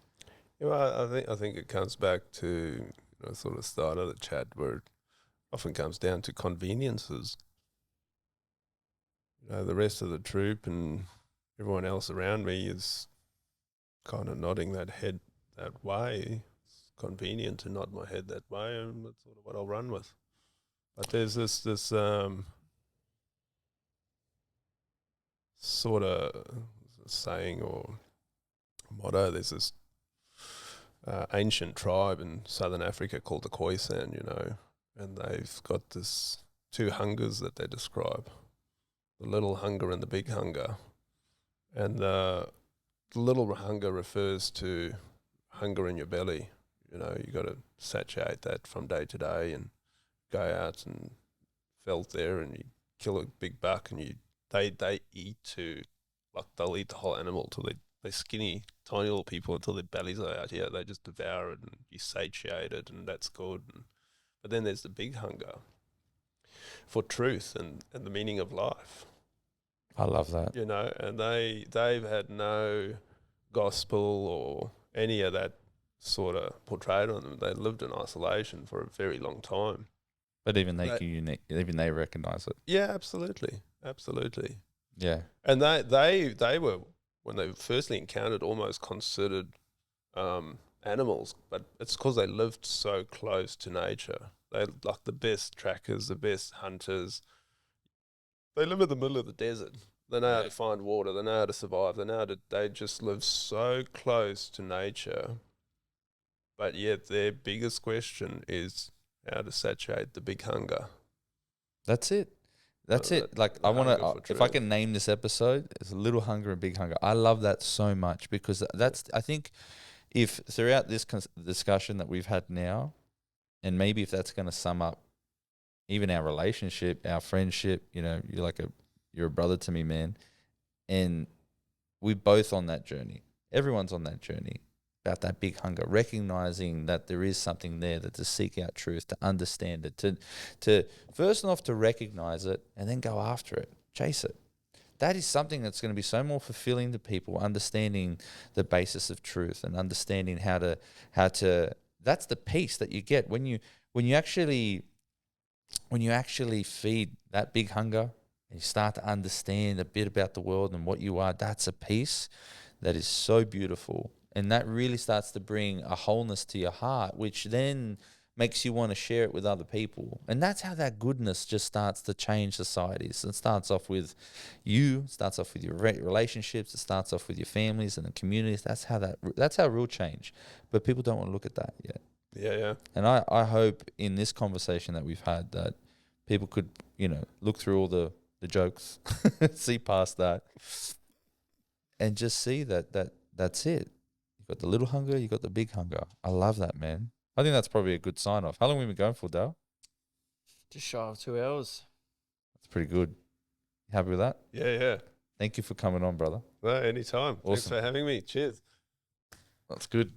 I think it comes back to sort of start of the chat where it often comes down to conveniences. The rest of the troop and everyone else around me is kind of nodding that head that way. It's convenient to nod my head that way, and that's sort of what I'll run with. But there's this sort of saying or motto. There's this ancient tribe in southern Africa called the Khoisan, and they've got this two hungers that they describe: the little hunger and the big hunger. And the little hunger refers to hunger in your belly. You got to satiate that from day to day and go out and felt there, and you kill a big buck, and they eat to, like, they'll eat the whole animal till they're skinny, tiny little people until their bellies are out here. They just devour it and you satiate it, and that's good. But then there's the big hunger for truth and the meaning of life. I love that. And they've had no gospel or any of that sort of portrayed on them. They lived in isolation for a very long time. But even they recognize it. Yeah, absolutely. Yeah. And they were, when they firstly encountered, almost considered animals, but it's because they lived so close to nature. They're like the best trackers, the best hunters. They live in the middle of the desert. They know how to find water. They know how to survive. They just live so close to nature. But yet their biggest question is how to satiate the big hunger. That's it. Like, I want to, if I can name this episode, it's Little Hunger and Big Hunger. I love that so much, because I think if throughout this discussion that we've had now, and maybe if that's going to sum up even our relationship, our friendship, you're a brother to me, man. And we're both on that journey. Everyone's on that journey about that big hunger, recognizing that there is something there, that to seek out truth, to understand it, to first off to recognize it and then go after it, chase it. That is something that's going to be so more fulfilling to people, understanding the basis of truth and understanding how to that's the peace that you get when you actually feed that big hunger and you start to understand a bit about the world and what you are. That's a peace that is so beautiful. And that really starts to bring a wholeness to your heart, which then makes you want to share it with other people. And that's how that goodness just starts to change societies. It starts off with you, starts off with your relationships, it starts off with your families and the communities. That's how real change. But people don't want to look at that yet. Yeah. And I hope in this conversation that we've had that people could, look through all the jokes, see past that, and just see that's it. You've got the little hunger, you've got the big hunger. I love that, man. I think that's probably a good sign off. How long have we been going for, Dale? Just shy of 2 hours. That's pretty good. happy with that? Yeah. Thank you for coming on, brother. No, anytime. Thanks Awesome. for having me. Cheers. That's good.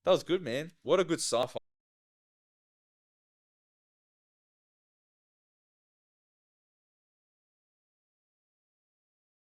That was good, man. What a good sci-fi